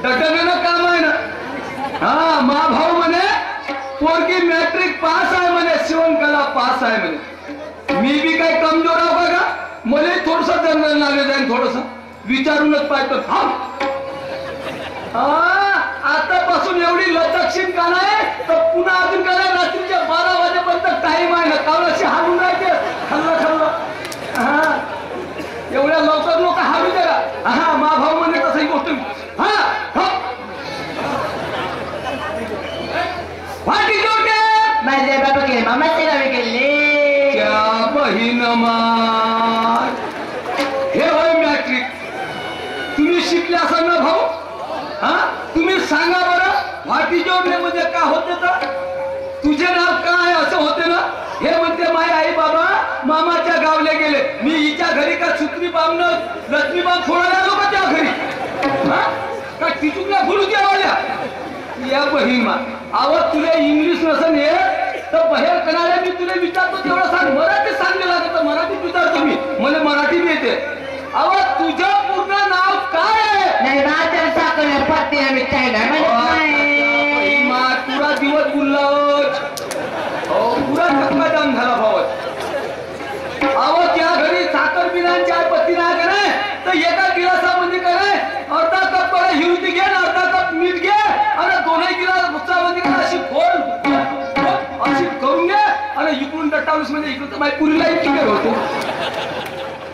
डटण्यानं काम आहे ना. हा मा भाऊ म्हणे पोरगी मॅट्रिक पास आहे म्हणे, शिवणकला पास आहे म्हणे. मी बी काय कमजोर आहो का? मला थोडस जनरल नॉलेज आहे, थोडस विचारूनच पाहतो. आतापासून एवढी लचकशील का नाही तर पुन्हा अजून का नाही रात्रीच्या 12 वाजेपर्यंत टाइम आहे ना. काल अशी हालून राहायचे खाल्लं. हा एवढ्या लवकर लोक हालू दे का? हा मा भाऊ म्हणे तसही गोष्ट. हा वाटी जोडे माझे बाबा केले मामाचे गावी गेले. त्या बहीण मार हे होय मॅट्रिक. तुम्ही शिकले असाल ना भाऊ? हा तुम्ही सांगा बरं वाटी जोडणे म्हणजे काय होते तर? तुझे नाव काय असं होते ना? हे म्हणते माझे आई बाबा मामाच्या गावले गेले. मी हिच्या घरी का सुत्री बामन लक्ष्मी बाम फोडायला आलो का त्या घरी? हा का तिथून फुलू द्यावाल्या या बहीण मा. आवाज तुला इंग्लिश नसन हे तर बाहेर करणारे मी तुला विचारतो तेवढं सांग. मराठी सांगले लागत मराठीत विचारतो मी. मला मराठी बी येते. आवाज तुझं पूर्ण नाव काय आहे? नाही माझ्या साखर पत्ती आम्ही खायला पुरा दिवस बोललाच पुरा धक्का जाम झाला भावच. अहो त्या घरी साखर बिना चाय पत्ती नाही करे तर एका गिलासामध्ये करे अर्धा कप बरं हिरती घे अर्धा कप मीठ घे आणि दोनही गिलास मुक्तामध्ये करे अशी फोड अशी करून घे आणि इकडून डट्टावीस म्हणजे इकडून तर माझी पुरीला इतकी कर होते.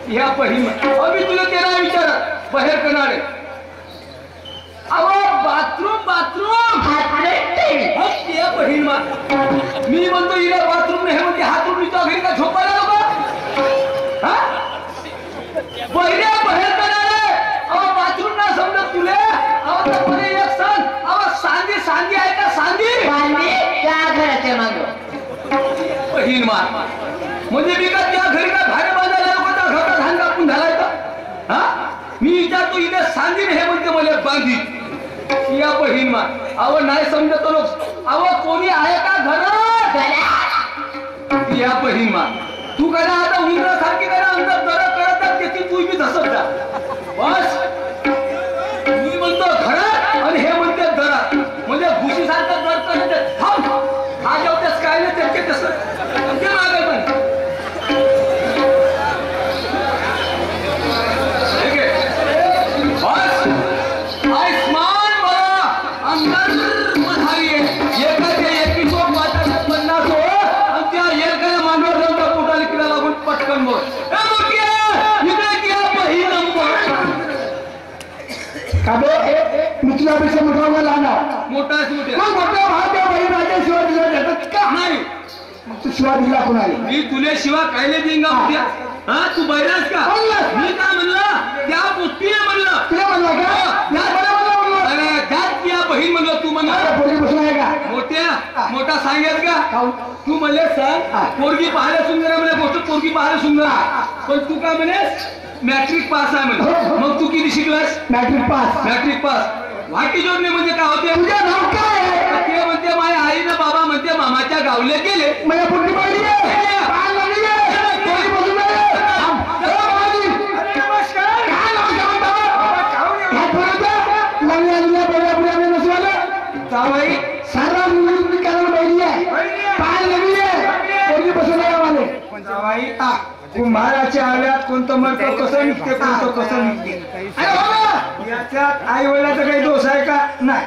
ह्या बहीण अभि तुला ते नाही विचारत बाहेर करणारे. अहो बाथरूम बहीण मा. मी म्हणतो हिला बाथरूम नाही म्हणजे हातून मी घरी का झोपायला नको? पहिल्या बाहेर करणारे. अहो बाथरूम ना समजत तुले? अहो तर मला एक सांग. अहो सांदी आहे का सांदी? त्या घराच्या माग बहीण मा म्हणजे मी का त्या घरी का भाडे बांधायला नको त्या घरात धान कापून घालायचा? हा मी विचारतो हिने सांदी हे म्हणते मला बांधी. या बहीण मा अहो नाही समजत लोक. अहो कोणी आहे का घरात? या बहीण मा तू करा आता उंदरासारखी करा अंदर दर करत त्याची तू बी धसत जा. बस मी म्हणतो घरात आणि हे म्हणते दरात म्हणजे भुशीसारखं दर करत थांब. हा जेवतेस काय नाही त्याचे तसं ते मागेल पण मी तुझ्यापेक्षा मोठा लहान मोठा मोठा भाव त्या बहीण माझ्या शिवाय दिला जातात का? नाही मग तू शिवाय दिला कोणाला? मी तुले शिवा कायले देईन का? हा तू बैरास का? मी काय म्हणलं त्या गोष्टीने म्हणलं. तुला म्हणलं का? अरे त्यात या बहीण म्हणलं तू म्हणलं पोरगी बसून आहे का? मोठा सांगेल का? तू म्हणले सांग पोरगी पाहायला सुंदर आहे म्हणे. गोष्ट पोरगी पाहायला सुंदर आहे पण तू काय म्हणेस मॅट्रिक पास आहे म्हणे. मग तू किती शिकलास? Matric pass. वाटी जोडणे म्हणजे काय होते? तुझं नाव काय आहे? ते म्हणते माझ्या आई ना बाबा म्हणते मामाच्या गावले गेले. माझ्या पोरगी पाहिली आहे. सारा मुली कारण बहिणी आहे पाय नवी आहे पोरगी बसून आहे आम्हाला. कुंभाराच्या आल्यात कोणतं मरतं कसं निघते कोणतं कसं निघते. याच्यात आई वडिलाचा काही दोष आहे का? नाही.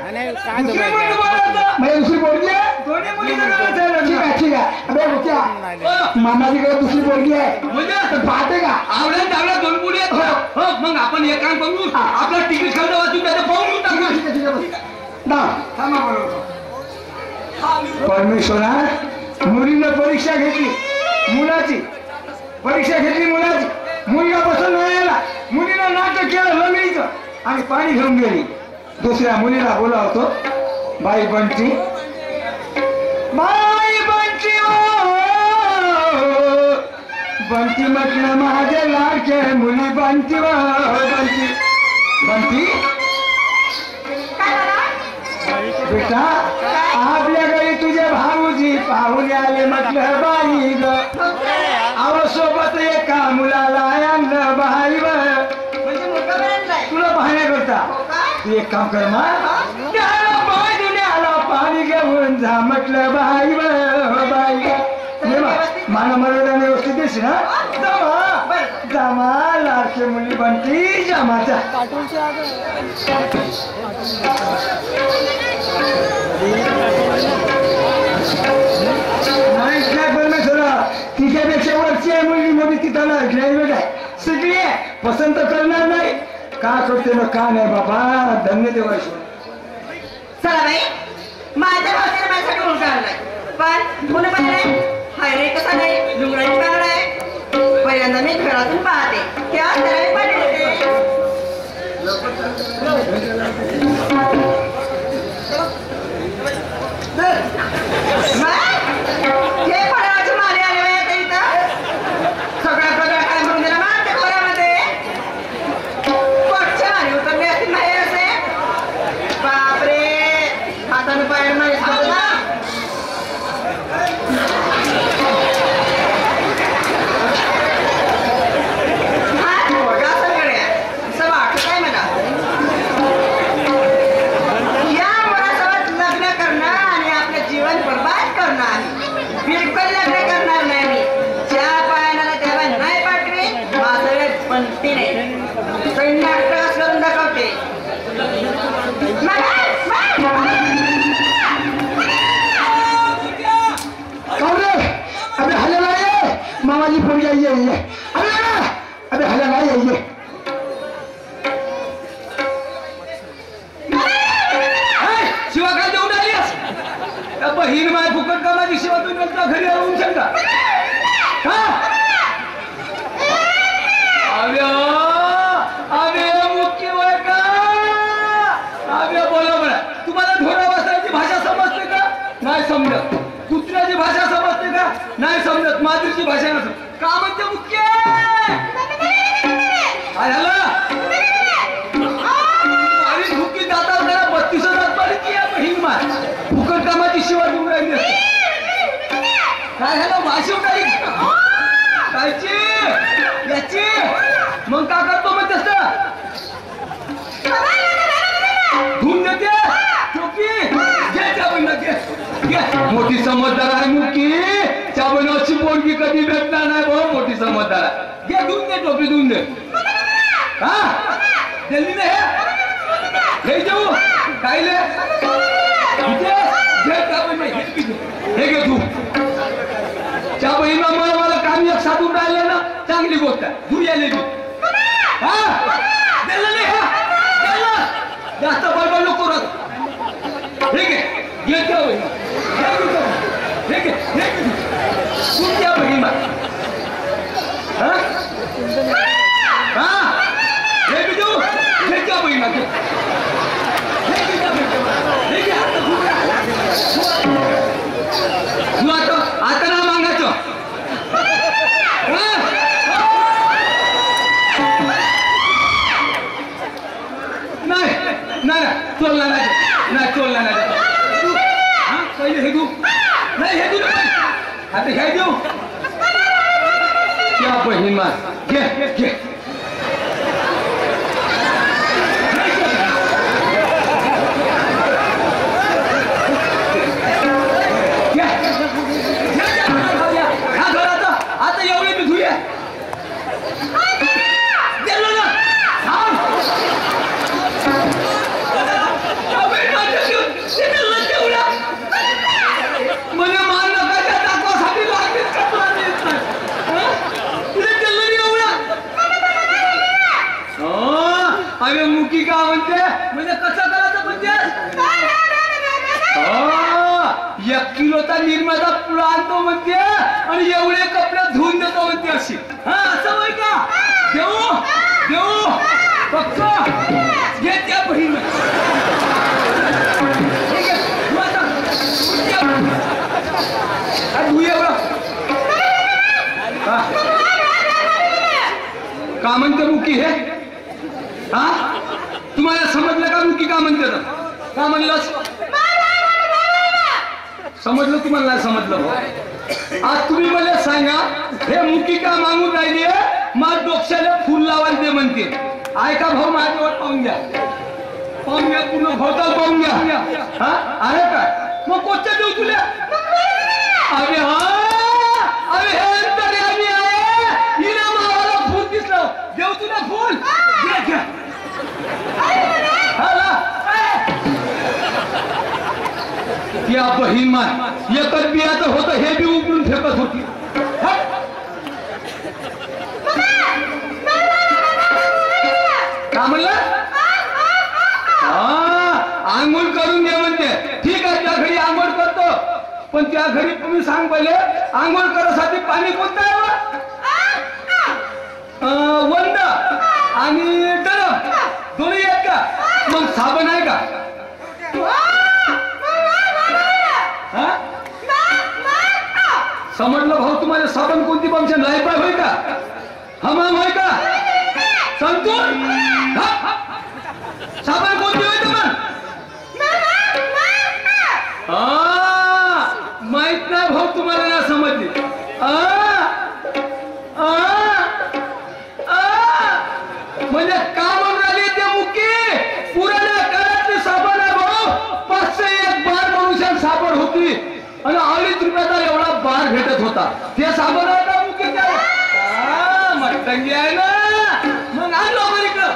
दुसरी मुलगी बोलायचं. माझी दुसरी पोरगी आहे. दोन्ही मुलीचं करायचं आहे लग्न. ठीक आहे अबे बच्चा मामाजीकडे दुसरी पोरगी आहे म्हणजे पाहते का? आवड्या दोन मुली आहेत. हो मग आपण एक काम करू आपला तिकीट खर्च वाचून त्याचं पाहून टाकू. थांबा बरोबर. परमेश्वरा मुलीनं परीक्षा घेतली मुलाची परीक्षा घेतली मुलाची. मुलगा पसंत नाही आला. मुलीनं नाटक केलं लंगडीचं आणि पाणी घेऊन गेली. दुसऱ्या मुलीला बोलावतो बाई बंटी बंटी म्हटलं माझ्या लाडक्या मुली बंटी बंटी बंटी बेटा आपल्या घरी तुझे भाऊजी पाहुणे आले म्हटलं बाई ग. अहो सोबत एका मुलाला आणलं बाई म्हणजे मुलगा मिळालाय. तुला पाहण्याकरता हो का? तू एक काम कर मा त्याला बाजूला पाणी घेऊन जा म्हटलं बाई बाई मला मर्यादा व्यवस्थित देशील ना जमा जमा लाडकी मुली बनती जमाचा नाही परमेश्वरा तिच्यापेक्षा वरची आहे मुलगी मोठी तिथं ऐकल्या सगळी पसंत करणार नाही का करते ना का नाही बाबा धन्य देवायचं चला बाई माझ्या भाषेने माझ्यासाठी मुलगा आणलाय पण मुलं पाहिजे हाय रे कसा नाही लुंगडाची बांगडा आहे पहिल्यांदा मी घरातून पाहते तेव्हा त्याला मी पाठवते हे फळाचे माले आले बाई आता इथं सगळा सगळा काय म्हणून दिला ना त्या घरामध्ये पटच्या माले उतरले असतील नाही असे बापरे हाताने पाय मारे ना मामाजी पोरगी आइए अबे हला नहीं आइए शिवा काय देऊन आलीस बहीण माय फुकट का माझी शिवा तू नंतर घरी येऊन शकता मुख्य वय का बोला बरं तुम्हाला ढोरा वासराची भाषा समजते का नाही समजत कुत्र्याची भाषा समजते का नाही समजत मातृची भाषा नसत का म्हणते मुख्य काय झालं आणि धुकी जाता जरा 32,000 पाडीची या बहीण माय फुकट कामाची शिवा देऊन राहिली काय झालं भाषी उठाली कायची याची मग का करतो मग तसं धुवून देते टोपी घे त्या बहिणा घे मोठी समजदार आहे मुकी त्या बहिणाची पोरगी कधी भेटणार नाही भाऊ मोठी समजदार आहे घे धुवून दे टोपी धुवून दे हा दिल्ली ने हे जाऊ कायले घे त्या बहिणा हे घे तू त्या बहिणा मला काम एक साधून राहिले ना चांगली गोष्ट आहे धू यायला तू हा दिलं नाही जास्त बडबड नको करत ठीक आहे घे त्या बहिणा ठीक आहे तू त्या बहिणा हा हे बी देऊ घे त्या बहिणा घे आता ना मागायचं नाही नाही चोलला नाही चोलला नाही पहिले हे देऊ नाही हे देऊ आता हे देऊ त्या बहीण मा घे घे आता एवढे मी धुया गेलो ना म्हणजे मान नका दाखवासाठी लागतेच का तुला देत नाही तुला गेलो एवढा अरे मुकी का म्हणते म्हणजे कसं करायचं म्हणजे 1 किलोचा निर्माता पुढं आणतो म्हणते आणि एवढे कपडे धुवून देतो म्हणते अशी हा असं होय का देऊ देऊ फक्त घे त्या बहीण का म्हणते मुकी हे हा तुम्हाला समजलं का मुकी का म्हणते का म्हणलंस समजलं तुम्हाला नाही समजलं आज तुम्ही मला सांगा हे मुकी का मागून राहिली माझ्या डोक्याला फुल लावायला दे म्हणते ऐका भाऊ माझ्यावर पाहून घ्या पूर्ण भोवताल पाहून घ्या हा आहे काय मग कोणत्या देऊ तुला अरे अरे हे अंतर्यामी आहे हिला मला फुल दिसलं देऊ तुला फुल घ्या घ्या या बहीण माय एकच बियाचं होतं हे बी उकळून फेकत होती का म्हणलं आंघोळ करून घे म्हणते ठीक आहे त्या घरी आंघोळ करतो पण त्या घरी तुम्ही सांग पहिले आंघोळ करायसाठी पाणी कोणतं आहे वंद आणि गरम दोन्ही आहेत का मग साबण आहे का समजलं भाऊ तुम्हाला साबण कोणती फंक्शन लाईफ होय का हमाम होय का संतूर साबण कोणती होय तुम्हाला माहित नाही भाऊ तुम्हाला ना समजली म्हणजे का म्हणून राहिली ते मुकी पुराण्या काळातली साबण आहे भाऊ 501 बार मनुष्यात साबण होती आणि 2.5 रुपयाचा एवढा बार भेटत होता ते साबण आहे का मुकी मटंगी आहे ना मग आणलो आपण इकडं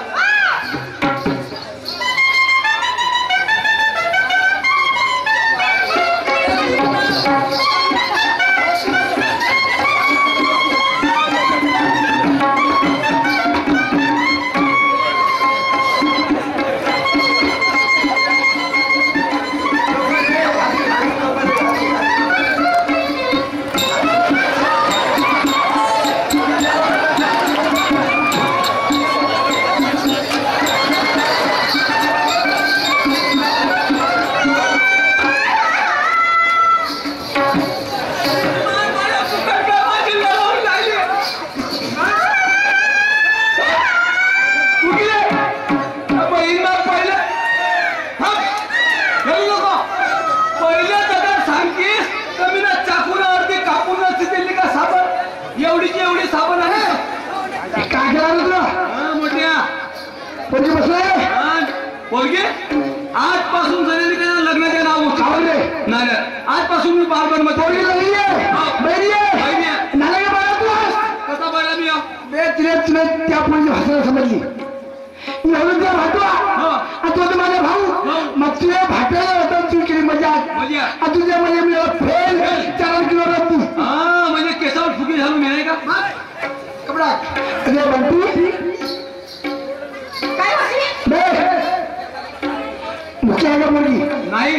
आजपासून झालेली काय लग्नाचे नाव नाही आजपासून मी बारबर मध्ये कसा बोला मी त्या पुढची भाषा समजली एवढं त्या भाटवा आता माझा भाऊ मग तुझ्या भाट्याला होता तू केली मजा तुझ्या म्हणजे मी फेल 4 किलो रत्ती म्हणजे केसावर फुकी झालो मी नाही का कपडा अरे बंटू मुख्य आहे का पोरगी नाही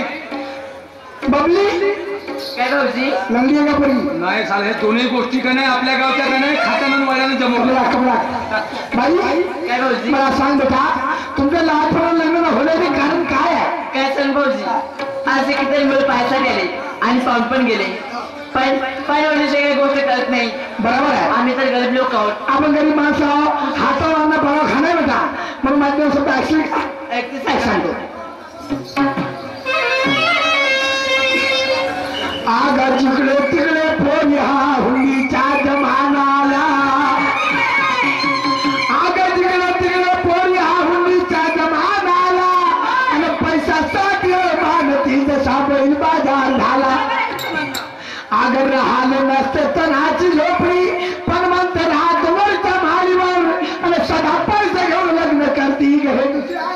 बबली काय भाऊजी लंगडी आहे का पोरगी नाही साल हे दोन्ही गोष्टी का नाही आपल्या गावच्या का नाही खात्यानं वयानं जमवलं कपडा बाई काय भाऊजी मला सांग बेटा तुमच्या लहानपणाला लग्न होण्याचे कारण काय आहे काय सांग भाऊजी आज कितीतरी मुलं पाहायला गेले आणि पाहून पण गेले पण होण्याची काही गोष्ट कळत नाही बरोबर आहे आम्ही तर गरीब लोक आहोत आपण गरीब माणसं आहोत हातावर आणणं पराव खाणार बेटा मग माझ्या शब्द ऐकली सांगतो आग जिकडे तिकडे पोरी हा हुंडीच्या जमानाला आग जिकडे तिकडे पोरी हा हुंडीच्या जमानाला आणि पैसा साठी मानती जसा बैल बाजार झाला अगर राहिलं नसते तणाची झोपडी पण म्हणते राहत वरच्या माळीवर आणि सदा पैसे घेऊन लग्न करती हे दुसऱ्या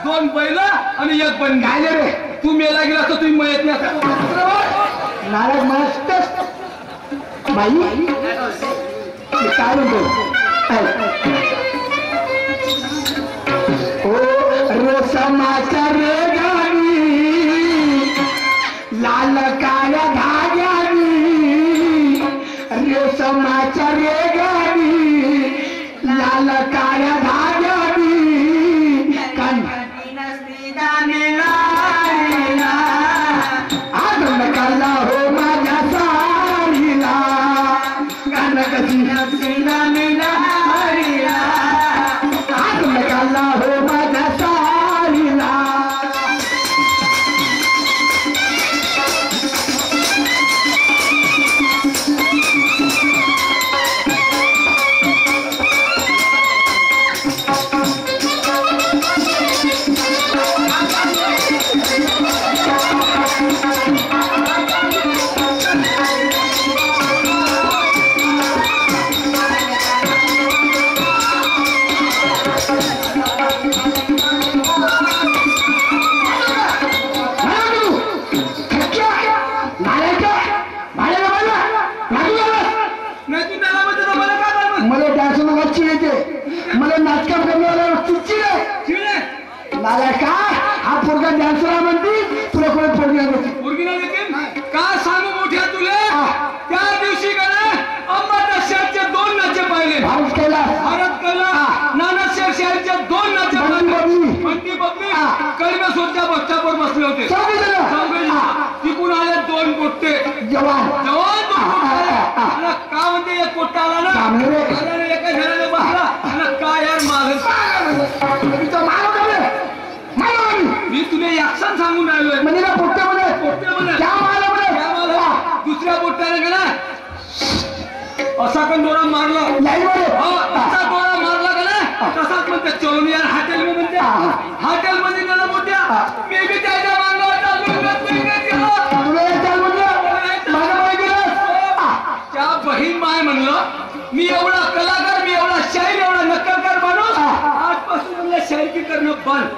दोन बैल आणि एक बन काय रे तू मेला गेला तर तुम्ही मयत नाही नारळ मस्त बाई मी काय म्हणतो ओ रेशमाच्या रे गाणी लाल काळ्या धाग्यानी रेशमाच्या रे गाणी लाल काळ्या धाग्यानी आनंद करला हो माझ्या साडीला हात लगाला हो माझ्या साडीला मला डान्स वाची येते मला नाचकाम करण्याला चिडचिड नाला का हा पोरगा डान्सरा म्हणते तुला कोणी पोरगी काय सांगू मोठ्या तुले त्या दिवशी का ना अंबादासचे 2 नाचे पाहिले भारत कैलास भारत कला नानासाहेब शहरच्या 2 नाचे बबली. बबली बबली कळमेश्वरच्या बच्चावर बसले होते चौघी जण. तिकून आले 2 पोट्टे जवान जवान 2 पोट्टे आले. का म्हणते एक पोट्टा आला ना थांबले रे. आला ना, एका घराला बसला आणि काय यार मी तुला याक्षण सांगून राहिलोय म्हणजे ना पोट्ट्यामध्ये पोट्ट्यामध्ये. त्या मालामध्ये काय मला? दुसऱ्या पोट्ट्याने गेला असा पण दोरा मारला लाईनमध्ये असा दोरा मारला का ना तसाच म्हणते चलून यार हॉटेल मध्ये म्हणते हॉटेल मध्ये गेला मोठ्या मी बी त्याच्या मागं तुला एक चाल म्हणलं माझ्या मागे गेलं त्या बहीण माय म्हणलं मी एवढा कलाकार मी एवढा शाहीर एवढा नक्कलकार माणूस आजपासून म्हणलं शायरी करणं बंद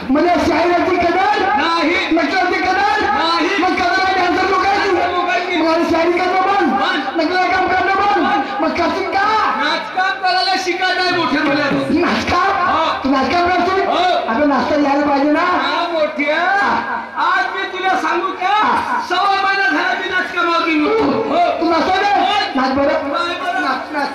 म्हणजे शाहिराची कदर नाही नकलाची कदर नाही. मग कदर डान्सर लोकांची मग शायरी करणं बंद नकला काम करणं बंद मग कसून का नाचकाम करायला शिकायचं नाही मोठे मुलं नाचका तू नाचकाम करतो हो. आता नाचता यायला पाहिजे ना मोठ्या आज मी तुला सांगू का 6 महिना झाला मी नाचकामावर गेलो तू नाचतो रे नाच बरं नाही बरं. नाच नाच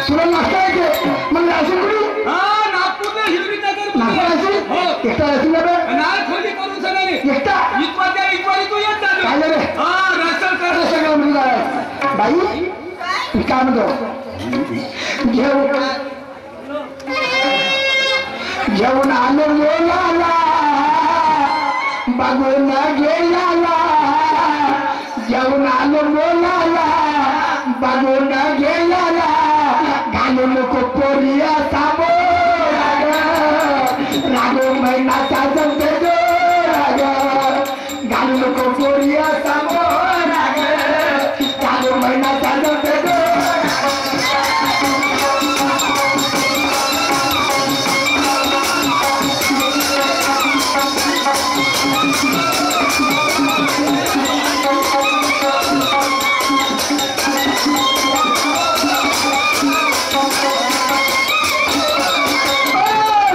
तुला नाचता येते मग नाचून कुठे हा नागपूरला हिरवी नगर नाचता मध्ये. असेल हो. एकटा असेल ना बे? नाही खोली करून सगळ्यांनी एकटा इतवाच्या इतवारी तू येत काय झालं रे हा रसल कर कसं सगळं म्हणजे काय बाई मी काय म्हणतो घेऊन आलो लोलाला बघून गेलाला घेऊन आलो लोलाला बघून गेलाला घालू नको पोरिया साबो रागो महिनाचा जमते गो राग घालू नको पोरिया साबो राग रागो महिनाचा जमते गो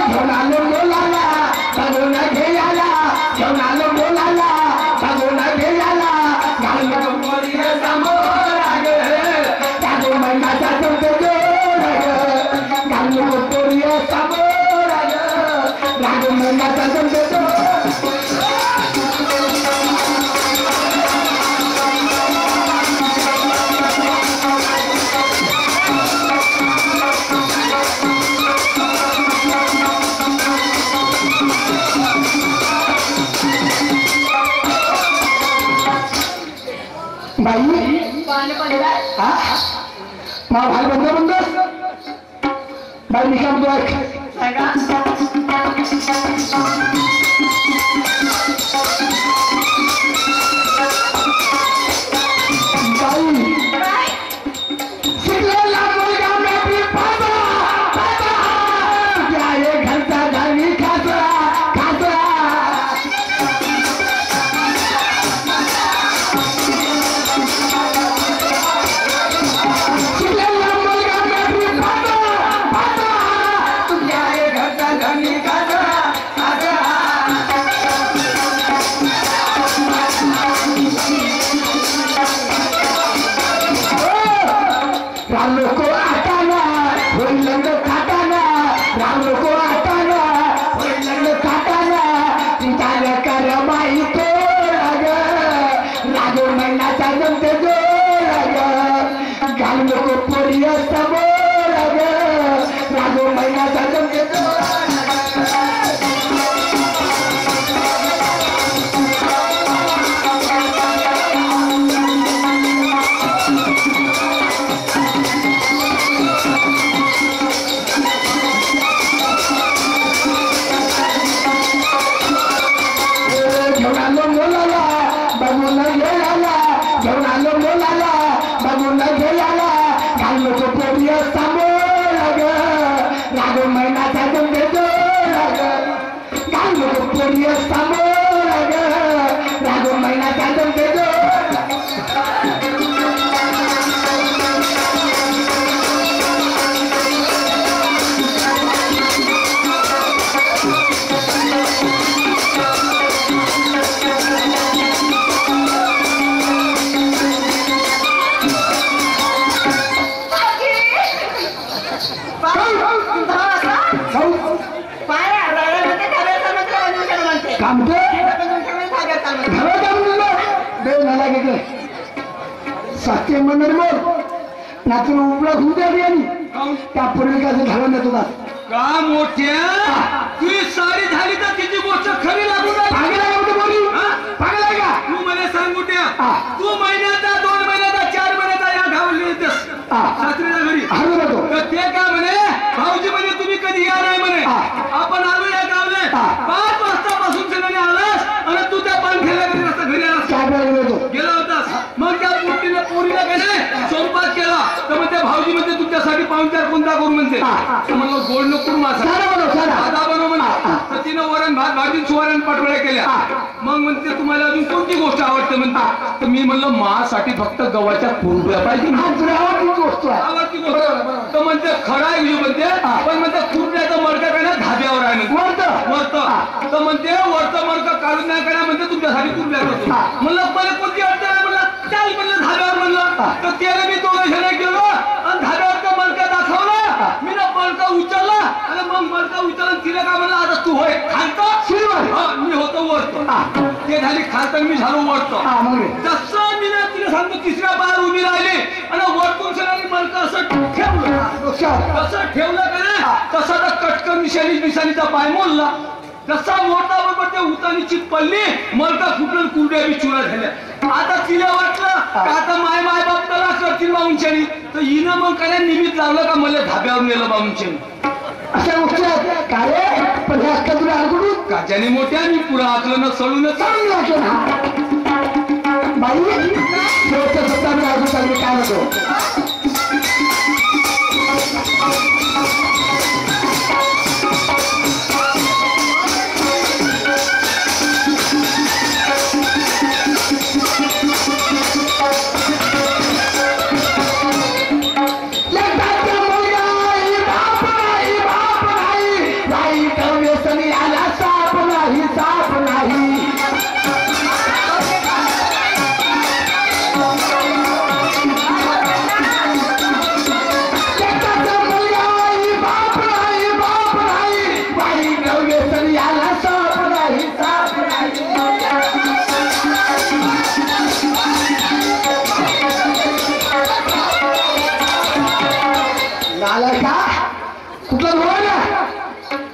घेऊन आलो बोलाला बघून घेयाला घेऊन आलो बोलाला बघून घेयाला घालून पोरिया समोर आग रागो महिनाचा जमते गो राग घालू पोरिया समोर आग रागो महिनाचा जमते गो बाई हा मा भाई बंद बंद बाई मी काम तो बाई शिकलेला मुलगा राम नको आटाना होईल लग्न खाताना राम नको आटाना होईल लग्न खाताना झालं कर बाई तो रागो महिन्याचा जमते जो घाल नको पोरी समोर रागो महिन्याचा जमते जो सात्य म्हणणार मग नातून उपला होऊ द्या त्या पूर्विकाचं घालून देतो का मोठ्या तुझी सारी झाली तर तिची गोष्ट खरी लागू पागला का तू मला सांग मोठ्या तू महिन्याचा 2 महिन्याचा 4 महिन्याचा या घालून येतेस सासरीच्या घरी तर ते काय म्हणे भाऊजी म्हणे तुम्ही कधी या नाही म्हणे आपण आलो या गावले 5 वाजतापासून सगळ्यांनी आलास आणि तू त्या पाणखेला घरी आलास गेला होतास मग त्या पोरीला काय नाही स्वयंपाक केला तर मग त्या भाऊजी म्हणते तुमच्यासाठी पाहुणचार कोणता करून म्हणते म्हणलं गोड नको मासा साधा बनव म्हणा तर तिनं वरण भात भाजी सुवरण पाटोळ्या केल्या मग म्हणते तुम्हाला अजून कोणती गोष्ट आवडते म्हणता तर मी म्हणलं मासाठी फक्त गव्हाच्या कुरड्या पाहिजे आवडती गोष्ट तर म्हणते खरं आहे म्हणते पण म्हणते कुरड्याचं मडकं काय ना धाब्यावर आहे वरत तर म्हणते वरचं मडकं काढून नाही करा म्हणते तुमच्यासाठी कुरड्या करतो म्हणलं मला कोणती अडचण आहे म्हणलं चाल म्हणलं धाब्यावर म्हणलं तर त्याला मी 2 जण गेलो आणि धाब्यावरचा मडका दाखवला मी ना मडका उचलला आणि मग मडका उचलला तिला काय म्हणलं आता तू होय खालतो मी होतो वरतो ते झाली खालतं मी झालो वरतो जसं मी ना तिला सांगतो 3ऱ्या पायावर उभी राहिली आणि वरतून सगळ्यांनी मडका असं ठेवलं कसं ठेवलं का ना तसा तर कटकन निशाणीचा पाय मोडला जसा मोठा बरोबर ते उतानी चित पडली मडका फुटलं कुरड्या बी चुरा झाल्या आता तिला वाटलं का आता माय बाप त्याला करतील बाउंशानी तर हिनं मग काय निमित्त लावलं का मला धाब्यावर नेलं बाउंशानी अशा गोष्टी काय पण हे अक्का तुला अडकडून का ज्याने मोठ्या मी पुरा आकलं न सळूनच बाई शेवटच्या सत्ता मी अजून चांगली काय होतो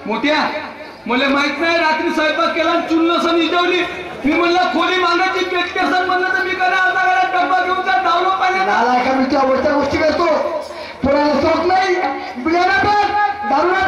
मोठ्या मला माहित नाही रात्री स्वयंपाक केला चुन्न सण इजवली मी म्हणलं खोली मागायची पेट केसन म्हणलं तर मी करा आता घरात डब्बा घेऊन जा धावलो पाहिजे नाला का मी आवडत्या गोष्टी करतो पुराला सोप नाही बिड्याला पेट दारूला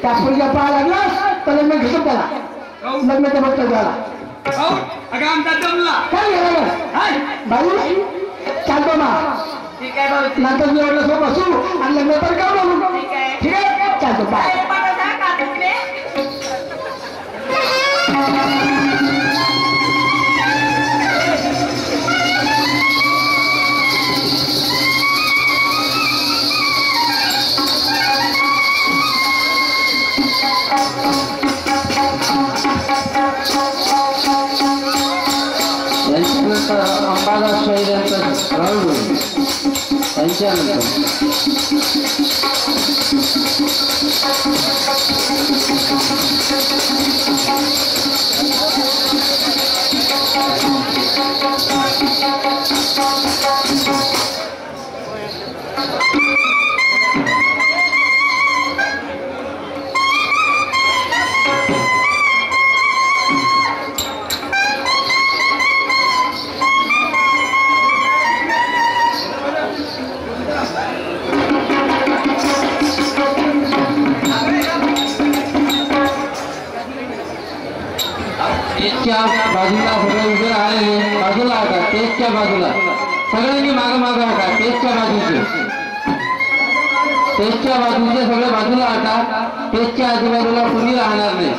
त्या पोरीला पाहा लागलास तर लग्न घेतो त्याला लग्नाच्या बघतो त्याला अगं आमचा जमला काय झालं बाई चालतो ना ठीक आहे भाऊजी नंतर मी एवढं सोबत बसू आणि लग्न तर का बघू ठीक आहे ठीक आहे चालतो बाय काय मला सांग आता तुम्ही अंबादास शहीदांचा राहुल त्यांच्यानंतर स्टेजच्या बाजूला सगळे उभे राहिलेले बाजूला होता स्टेजच्या बाजूला सगळ्यांनी मागं मागं होता स्टेजच्या बाजूचे सगळे बाजूला होता स्टेजच्या आजूबाजूला कुणी राहणार नाही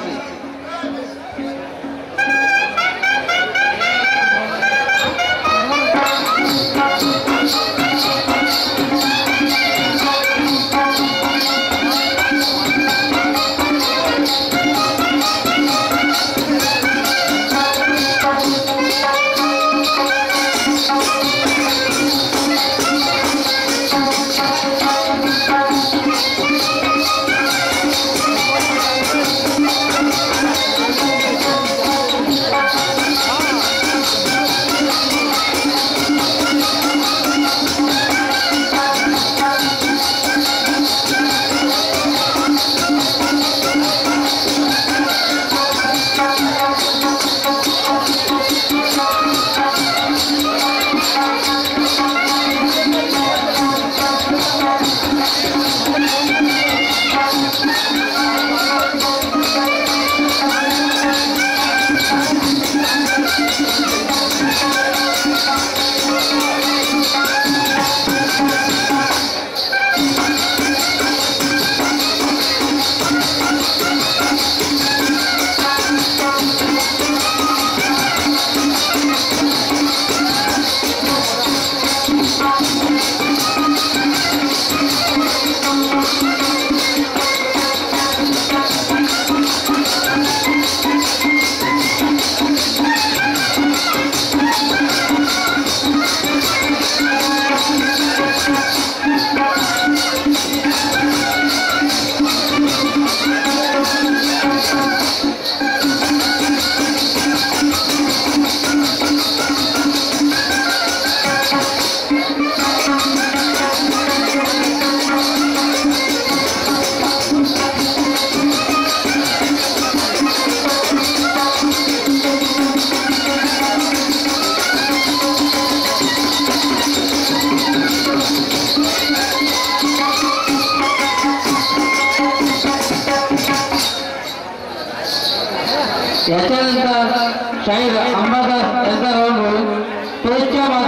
याच्यानंतर शाहीर अंबादास यांचा राऊंड होईल स्टेजच्या बाजूला